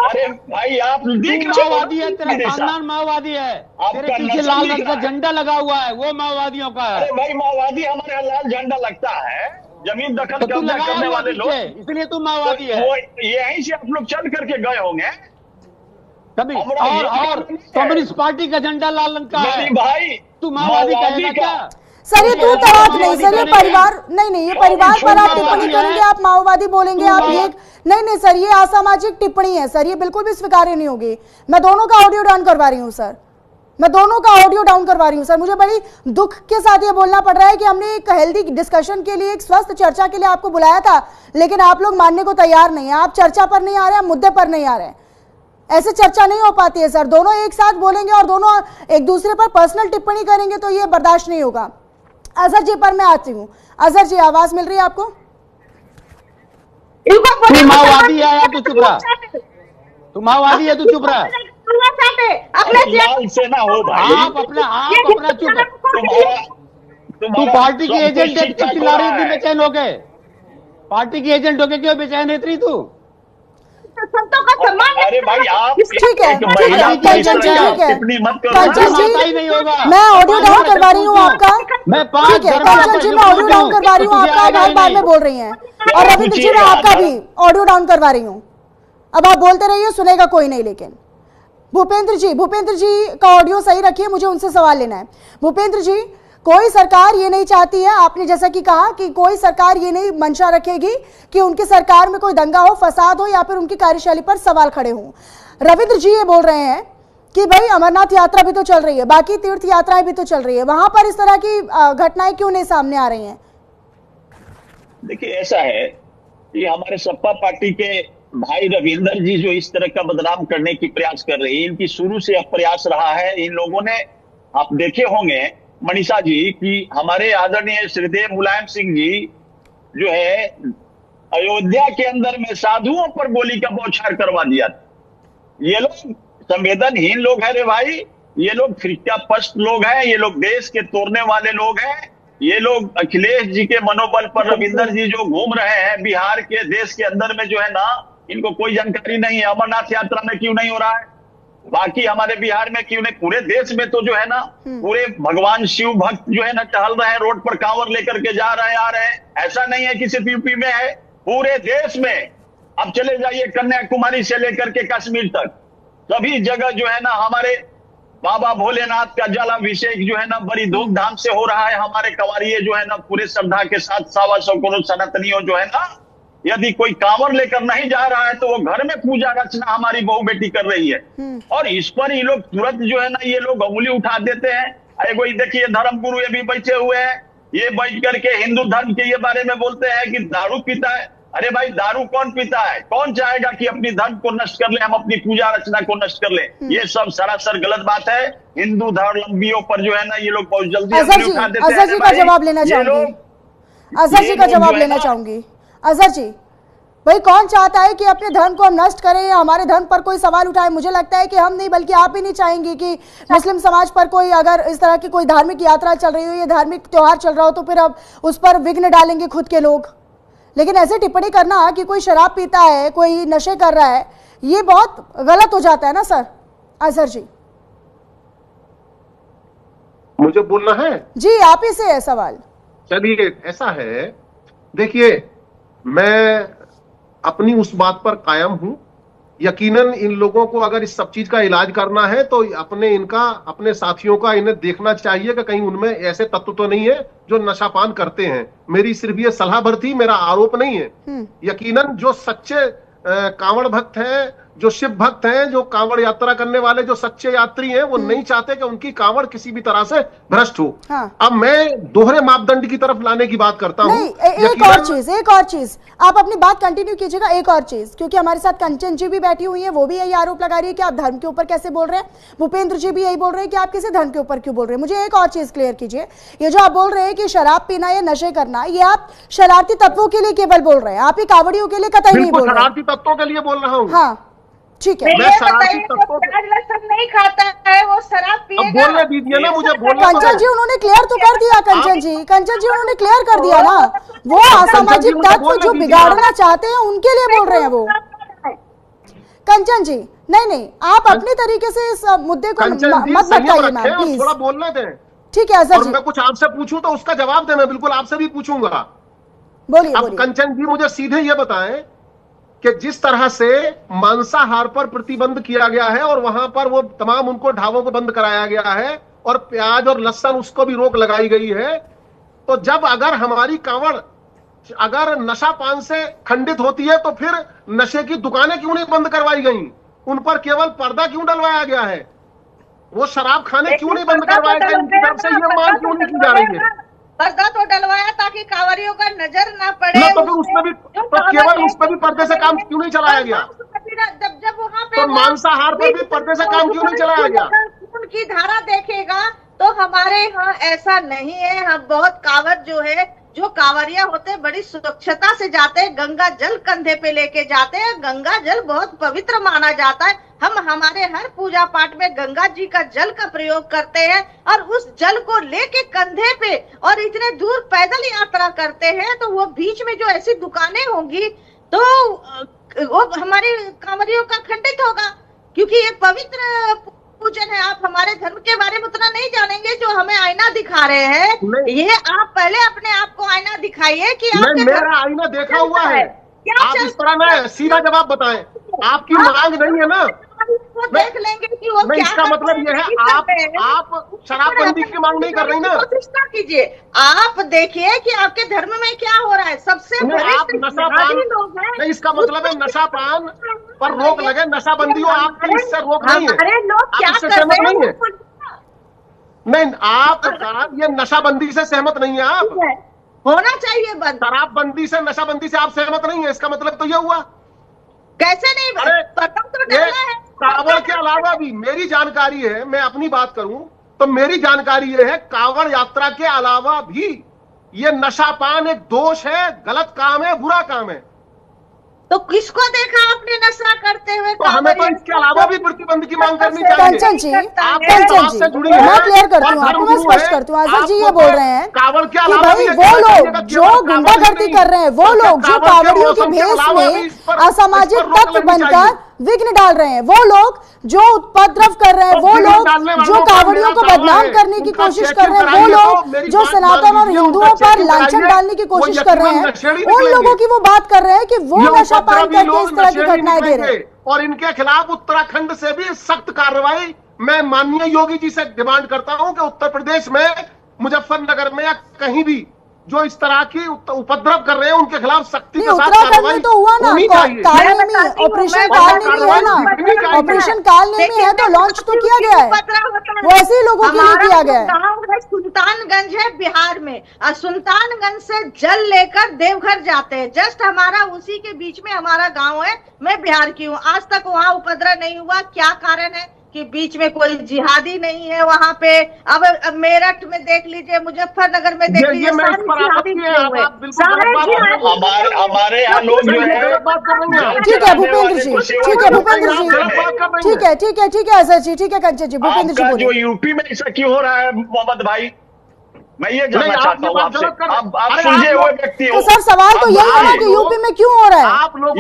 अरे भाई आप माओवादी है, तेरा खानदान माओवादी है, तेरे पीछे लाल रंग का झंडा लगा हुआ है, वो माओवादियों का है। अरे भाई माओवादी हमारे यहाँ लाल झंडा लगता है, जमीन दखल करने वाले लोग, इसलिए तू माओवादी है। यहीं से आप लोग चल करके गए होंगे कभी। और कम्युनिस्ट पार्टी का झंडा लाल रंग का है भाई, तू माओवादी कहेगा क्या? सर ये तू तलाक नहीं सर, ये परिवार नहीं, ये परिवार पर आप टिप्पणी करेंगे, आप माओवादी बोलेंगे, आप ये नहीं सर, ये असामाजिक टिप्पणी है सर, ये बिल्कुल भी स्वीकार्य नहीं होगी। मैं दोनों का ऑडियो डाउन करवा रही हूँ सर, मैं दोनों का ऑडियो डाउन करवा रही हूँ सर। मुझे बड़ी दुख के साथ ये बोलना पड़ रहा है कि हमने एक हेल्दी डिस्कशन के लिए, एक स्वस्थ चर्चा के लिए आपको बुलाया था, लेकिन आप लोग मानने को तैयार नहीं है, आप चर्चा पर नहीं आ रहे हैं, मुद्दे पर नहीं आ रहे हैं। ऐसे चर्चा नहीं हो पाती है सर, दोनों एक साथ बोलेंगे और दोनों एक दूसरे पर पर्सनल टिप्पणी करेंगे तो ये बर्दाश्त नहीं होगा। अजहर जी पर मैं आती हूँ, अजहर जी आवाज मिल रही है आपको? तू माओवादी है या तू चुप रहा? तू माओवादी है, तू चुप रहा? सेना हो भाई, आप अपना चुप। तू पार्टी की एजेंट है, क्यों चिल्ला रही थी बेचैन हो गए? पार्टी की एजेंट हो गए क्यों बेचैन रहती तू? संतों का सम्मान अरे भाई आप ठीक है, एक ठीक महिला है, को इस कंचन जी, तरह ठीक है। टिप्पणी मत करो। कंचन जी, ही नहीं होगा। मैं ऑडियो डाउन करवा रही हूँ आपका। मैं ठीक है कंचन जी, मैं ऑडियो डाउन करवा रही हूँ आपका, आप हर बार में बोल रही हैं। और रविंद्र जी, मैं आपका भी ऑडियो डाउन करवा रही हूँ। अब आप बोलते रहिए, सुनेगा कोई नहीं। लेकिन भूपेंद्र जी का ऑडियो सही रखिए, मुझे उनसे सवाल लेना है। भूपेंद्र जी, कोई सरकार ये नहीं चाहती है, आपने जैसा कि कहा कि कोई सरकार ये नहीं मंशा रखेगी कि उनकी सरकार में कोई दंगा हो, फसाद हो या फिर उनकी कार्यशैली पर सवाल खड़े हों। रविंद्र जी ये बोल रहे हैं कि भाई अमरनाथ यात्रा भी तो चल रही है, बाकी तीर्थ यात्राएं भी तो चल रही है, वहां पर इस तरह की घटनाएं क्यों नहीं सामने आ रही हैं? देखिए, ऐसा है कि हमारे सपा पार्टी के भाई रविंदर जी जो इस तरह का बदनाम करने की प्रयास कर रहे हैं, इनकी शुरू से अब प्रयास रहा है। इन लोगों ने, आप देखे होंगे मनीषा जी, कि हमारे आदरणीय श्रीदेव मुलायम सिंह जी जो है अयोध्या के अंदर में साधुओं पर गोली का बौछार करवा दिया। ये लोग संवेदनहीन लोग हैं रे भाई, ये लोग फिरकापरस्त लोग हैं, ये लोग देश के तोड़ने वाले लोग हैं। ये लोग अखिलेश जी के मनोबल पर रविंदर जी जो घूम रहे हैं बिहार के देश के अंदर में, जो है ना, इनको कोई जानकारी नहीं है अमरनाथ यात्रा में क्यों नहीं हो रहा है, बाकी हमारे बिहार में क्यों नहीं। पूरे देश में तो जो है ना, पूरे भगवान शिव भक्त जो है ना टहल रहे हैं, रोड पर कांवर लेकर के जा रहे हैं, आ रहे हैं। ऐसा नहीं है कि सिर्फ यूपी में है, पूरे देश में। अब चले जाइए कन्याकुमारी से लेकर के कश्मीर तक, सभी जगह जो है ना हमारे बाबा भोलेनाथ का जलाभिषेक जो है ना बड़ी धूमधाम से हो रहा है। हमारे कंवरिये जो है ना पूरे श्रद्धा के साथ, 125 करोड़ सनातनियों जो है ना, यदि कोई कांवर लेकर नहीं जा रहा है तो वो घर में पूजा अर्चना हमारी बहू बेटी कर रही है। और इस पर ये लोग तुरंत जो है ना, ये लोग अंगुली उठा देते हैं। एगो देखिए धर्म गुरु ये भी बैठे हुए हैं, ये बैठ करके हिंदू धर्म के ये बारे में बोलते हैं कि दारू पीता है। अरे भाई, दारू कौन पीता है? कौन चाहेगा कि अपनी धर्म को नष्ट कर ले, हम अपनी पूजा अर्चना को नष्ट कर ले? ये सब सरासर गलत बात है। हिंदू धर्मावलंबियों पर जो है ना ये लोग बहुत जल्दी अंगुली उठा देते हैं। अजहर जी का जवाब लेना चाहूंगी, अजहर जी का जवाब लेना चाहूंगी। अजहर जी, भाई कौन चाहता है कि अपने धर्म को हम नष्ट करें या हमारे धर्म पर कोई सवाल उठाए? मुझे लगता है कि हम नहीं, बल्कि आप ही नहीं चाहेंगे कि मुस्लिम समाज पर कोई, अगर इस तरह की कोई धार्मिक यात्रा चल रही हो, ये धार्मिक त्योहार चल रहा हो, तो फिर अब उस पर विघ्न डालेंगे खुद के लोग। लेकिन ऐसे टिप्पणी करना कि कोई शराब पीता है, कोई नशे कर रहा है, ये बहुत गलत हो जाता है ना सर। अजहर जी, मुझे बोलना है जी, आप ही से है सवाल। चलिए, ऐसा है, देखिए, मैं अपनी उस बात पर कायम हूं। यकीनन इन लोगों को अगर इस सब चीज का इलाज करना है तो अपने साथियों का इन्हें देखना चाहिए कि कहीं उनमें ऐसे तत्व तो नहीं है जो नशापान करते हैं। मेरी सिर्फ ये सलाह भर थी, मेरा आरोप नहीं है। यकीनन जो सच्चे कांवड़ भक्त हैं, जो शिव भक्त हैं, जो कांवड़ यात्रा करने वाले जो सच्चे यात्री हैं, वो नहीं चाहते कि उनकी कांवड़ किसी भी तरह से भ्रष्ट हो। हाँ। अब मैं दोहरे मापदंड की तरफ लाने की बात करता हूं। एक और चीज आप अपनी बात कंटिन्यू कीजिएगा। एक और चीज, क्योंकि हमारे साथ कंचन जी भी बैठी हुई है, वो भी यही आरोप लगा रही है कि आप धर्म के ऊपर कैसे बोल रहे हैं। भूपेंद्र जी भी यही बोल रहे हैं कि आप किसी धर्म के ऊपर क्यों बोल रहे हैं। मुझे एक और चीज क्लियर कीजिए, ये जो आप बोल रहे हैं कि शराब पीना या नशे करना, ये आप शरारती तत्वों के लिए केवल बोल रहे हैं, आप ही कावड़ियों के लिए कतई नहीं बोल रहे। शरारती तत्वों के लिए बोल रहा हूँ। हाँ, ठीक है। ये बताइए, जो प्याज लहसुन नहीं खाता है वो शराब पिएगा? बोलने दीजिए ना मुझे बोलने। कंचन जी उन्होंने क्लियर तो कर दिया, कंचन जी उन्होंने क्लियर कर दिया ना। वो असामाजिक तत्व जो बिगाड़ना चाहते हैं उनके लिए बोल रहे हैं वो। कंचन जी, नहीं, आप अपने तरीके से इस मुद्दे को मत बताइए मैम, प्लीज। थोड़ा बोलने दें। ठीक है अजहर जी, मैं कुछ आपसे पूछूं तो उसका जवाब दें। मैं बिल्कुल आपसे भी पूछूंगा। बोलिए। अब कंचन जी मुझे सीधे ये बताएं कि जिस तरह से मांसाहार पर प्रतिबंध किया गया है और वहां पर वो तमाम उनको ढाबों को बंद कराया गया है और प्याज और लहसुन उसको भी रोक लगाई गई है, तो जब अगर हमारी कांवड़ अगर नशा पान से खंडित होती है तो फिर नशे की दुकानें क्यों नहीं बंद करवाई गई? उन पर केवल पर्दा क्यों डलवाया गया है? वो शराब खाने क्यों नहीं बंद करवाए गए? उनकी तरफ से ये मांग क्यों नहीं की जा रही है? पर्दा तो डलवाया ताकि कांवरियों का नजर ना पड़े। तो फिर उसमें भी तो केवल उस पर भी पर्दे से काम क्यों नहीं चलाया गया? जब वहाँ पे तो मांसाहार पर भी पर्दे से काम क्यों नहीं चलाया गया? उनकी धारा देखेगा तो हमारे यहाँ ऐसा नहीं है। हम बहुत कांवर जो कांवरिया होते हैं बड़ी सुरक्षता से जाते हैं, गंगा जल कंधे पे लेके जाते हैं। गंगा जल बहुत पवित्र माना जाता है। हम हमारे हर पूजा पाठ में गंगा जी का जल का प्रयोग करते हैं और उस जल को लेके कंधे पे और इतने दूर पैदल यात्रा करते हैं। तो वो बीच में जो ऐसी दुकानें होंगी तो वो हमारे कांवरियों का खंडित होगा, क्योंकि ये पवित्र पूजन है। आप हमारे धर्म के बारे में उतना नहीं जानेंगे जो हमें आईना दिखा रहे हैं। ये आप पहले अपने आप को आईना दिखाइए कि मेरा आईना देखा हुआ है। आप इस तरह ना सीधा जवाब बताएं, आपकी मांग नहीं है ना, वो देख लेंगे कि वो क्या इसका मतलब ये है आप शराबबंदी की मांग नहीं कर रही ना। कोशिश ना कीजिए, आप देखिए कि आपके धर्म में क्या हो रहा है। सबसे आप नशापान नहीं, इसका मतलब है नशापान पर रोक लगे, नशाबंदी हो, आपकी इससे रोक नहीं है। अरे लोग क्या कर रहे हैं? नहीं, आप ये नशाबंदी से सहमत नहीं है। आप होना चाहिए बंद। शराबबंदी से, नशाबंदी से आप सहमत नहीं है, इसका मतलब तो ये हुआ। कैसे नहीं? तो डाला है। कांवड़ के अलावा भी मेरी जानकारी है, मैं अपनी बात करूं तो मेरी जानकारी ये है, कांवड़ यात्रा के अलावा भी ये नशापान एक दोष है, गलत काम है, बुरा काम है। तो किसको देखा आपने नशा करते हुए? तो हमें तो इसके अलावा भी प्रतिबंध की मांग करनी चाहिए। कंचन जी, मैं क्लियर करती हूँ आपको, मैं स्पष्ट करती हूँ। आजाद जी ये बोल रहे हैं कि भाई वो लोग जो गुंडागर्दी कर रहे हैं, वो लोग जो कांवड़ियों के भेष में असामाजिक तत्व बनकर विघ्न डाल रहे हैं, वो लोग जो उपद्रव कर रहे हैं, वो लोग जो कांवड़ियों को बदनाम करने की कोशिश कर रहे हैं, वो लोग जो सनातन और हिंदुओं पर लांछन डालने की कोशिश कर रहे हैं, उन लोगों की वो बात कर रहे हैं कि वो नशापान करके इस तरह की घटनाएं दे रहे हैं। और इनके खिलाफ उत्तराखंड से भी सख्त कार्रवाई मैं माननीय योगी जी से डिमांड करता हूं कि उत्तर प्रदेश में मुजफ्फरनगर में या कहीं भी जो इस तरह की उपद्रव कर रहे हैं उनके खिलाफ सख्ती के साथ कार्रवाई तो हुआ ना, कालनेमी ऑपरेशन कालनेमी है ना, ऑपरेशन कालनेमी है तो लॉन्च तो किया गया है, वो ऐसे ही लोगों के लिए किया गया है। गाँव सुल्तानगंज है बिहार में, और सुल्तानगंज से जल लेकर देवघर जाते हैं, जस्ट हमारा उसी के बीच में हमारा गाँव है। मैं बिहार की हूँ, आज तक वहाँ उपद्रव नहीं हुआ। क्या कारण है कि बीच में कोई जिहादी नहीं है वहाँ पे। अब मेरठ में देख लीजिए, मुजफ्फरनगर में देख लीजिए, हमारे यहाँ लोग जो है। ठीक है भूपेंद्र जी, ठीक है भूपेंद्र जी, ठीक है अजहर जी, ठीक है कंचन जी, भूपेंद्र जी जो यूपी में ऐसा क्यों हो रहा है मोहम्मद भाई, मैं ये जानना चाहता हूँ आपसे। आप सुलझे हुए व्यक्ति हो। तो सर सवाल तो यही है ना कि यूपी में क्यों हो रहा है? आप लोग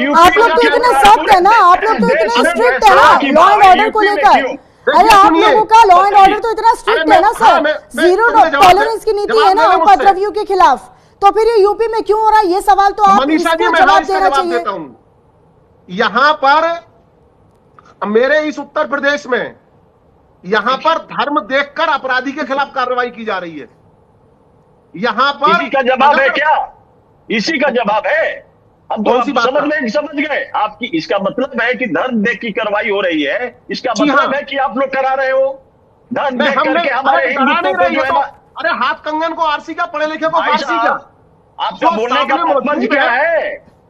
तो इतने सख्त है ना, आप लोग तो इतने स्ट्रिक्ट है ना लॉ एंड ऑर्डर को लेकर। अरे आप लोगों का लॉ एंड ऑर्डर तो इतना स्ट्रिक्ट है ना सर, जीरो टॉलरेंस की नीति है ना उपद्रवियों के खिलाफ। तो फिर ये यूपी में क्यों हो रहा है, ये सवाल तो आप इसको जवाब देना चाहिए। यहाँ पर मेरे इस उत्तर प्रदेश में यहाँ पर धर्म देखकर अपराधी के खिलाफ कार्रवाई की जा रही है। यहाँ पर इसी का जवाब है क्या? इसी का जवाब है। अब तो आप समझ गए आपकी, इसका मतलब है कि धर्म देख की कार्रवाई हो रही है। इसका मतलब है कि आप लोग करा रहे हो धर्म देख करके हमारे हिंदुत्व को जो है ना। अरे हाथ कंगन को आरसी का, पढ़े लिखे को फारसी का। आपका बोलने का मतलब क्या है?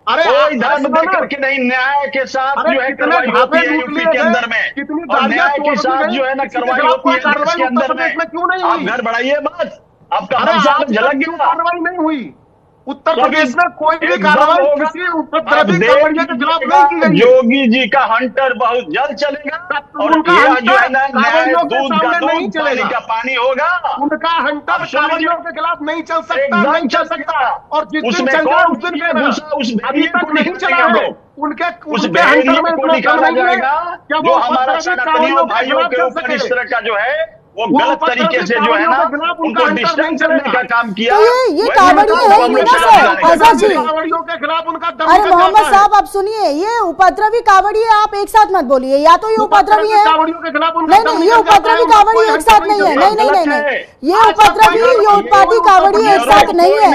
अरे कोई धर्म देख करके नहीं, न्याय के साथ जो है कार्रवाई होती है यूपी के अंदर में, और न्याय के साथ जो है ना कार्रवाई होती है देश के अंदर में। आप घर बढ़ाइए बात, आपका हम झलक गया। कार्रवाई नहीं हुई उत्तर प्रदेश में, कोई भी कार्रवाई किसी उपद्रवी कांवड़ियों के खिलाफ नहीं की गई। योगी जी का हंटर बहुत जल्द चलेगा, और ये जो है ना न्याय दूध का दूध पानी का पानी होगा। उनका हंटर कांवड़ियों के खिलाफ नहीं चल सकता, नहीं चल सकता। और जिस दिन चल रहा उस दिन अभी तक नहीं चला है। उनके हंटर में इतना निकाला जाएगा जो हमारा सनातनियों भाइयों के ऊपर इस तरह का जो है वो गलत तरीके से जो है ना उनको डिस्टर्ब करने का काम किया। ये कांवड़िए है ना सर आजाद जी। कांवड़ियों के खिलाफ उनका दम। अरे मोहम्मद साहब आप सुनिए, ये उपद्रवी कांवड़िए आप एक साथ मत बोलिए, या तो ये उपद्रवी है, नहीं ये उपद्रवी कांवड़िए एक साथ नहीं है, नहीं ये उपद्रवी ये उत्पाती कांवड़िए एक साथ नहीं है।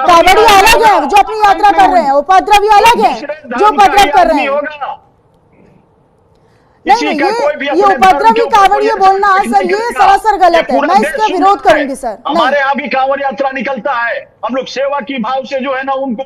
कांवड़िए अलग है जो अपनी यात्रा कर रहे हैं, उपद्रवी अलग है जो उपद्रव कर रहे हैं। नहीं ये उपद्रवी कांवड़िए बोलना सर ये सरासर गलत है, मैं इसका विरोध करूंगी सर। हमारे यहाँ भी कांवड़ यात्रा निकलता है, हम लोग सेवा की भाव से जो है ना उनको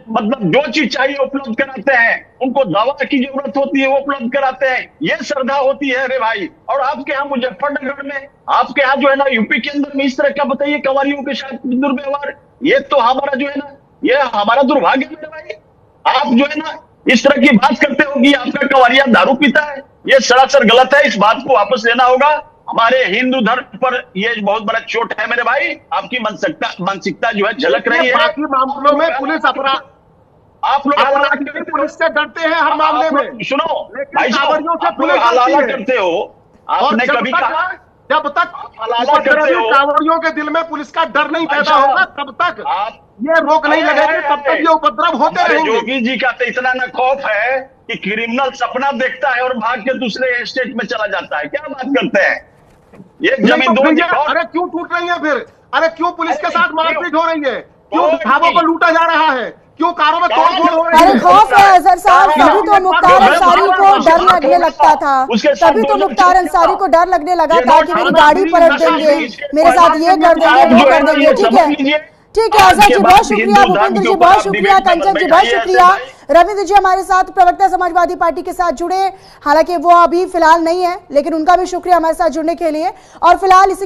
मतलब जो चीज चाहिए उपलब्ध कराते हैं, उनको दवा की जरूरत होती है वो उपलब्ध कराते हैं, ये श्रद्धा होती है रे भाई। और आपके यहाँ मुजफ्फरनगर में, आपके यहाँ जो है ना यूपी के अंदर में इस तरह का बताइए कंवरियों के साथ दुर्व्यवहार, ये तो हमारा जो है ना ये हमारा दुर्भाग्य है भाई। आप जो है ना इस तरह की बात करते हो कि आपका कंवरिया दारू पीता है, ये सरासर गलत है। इस बात को वापस लेना होगा। हमारे हिंदू धर्म पर ये बहुत बड़ा चोट है मेरे भाई। आपकी मानसिकता जो है झलक रही है। बाकी मामलों में पुलिस अपराध, आप लोग हलाला करते पुलिस से डरते हैं हर मामले में। सुनो लेकिन भाई साहब, कांवरियों से आप लोग पुलिस हलाला डरती है। करते हो, और आपने कभी कहा जब तक हलाला करते हो, कांवरियों के दिल में पुलिस का डर नहीं पैदा होगा, तब तक आप ये रोक नहीं लगेगी, तब तक ये उपद्रव होते हमारे रहेंगे। योगी जी का तो इतना न खौफ है कि क्रिमिनल सपना देखता है और भाग के दूसरे स्टेट में चला जाता है। क्या बात करते हैं, ये जमीन दो। अरे क्यों टूट रही है फिर? अरे क्यों पुलिस के साथ मारपीट हो रही है? क्यों ढाबों को लूटा जा रहा है? क्यों कारों में तोड़फोड़ हो रही है? अरे खौफ है अजहर साहब, तभी तो मुख्तार अंसारी को डर लगने लगता था, तभी तो मुख्तार अंसारी को डर लगने लगा था कि मेरी गाड़ी पलट देंगे, मेरे साथ ये कर देंगे, वो कर देंगे। ठीक है अजहर जी, बहुत शुक्रिया। भूपेंद्र जी बहुत शुक्रिया। कंचन जी बहुत शुक्रिया। रविंद्र जी हमारे साथ प्रवक्ता समाजवादी पार्टी के साथ जुड़े, हालांकि वो अभी फिलहाल नहीं है, लेकिन उनका भी शुक्रिया हमारे साथ जुड़ने के लिए। और फिलहाल इसी के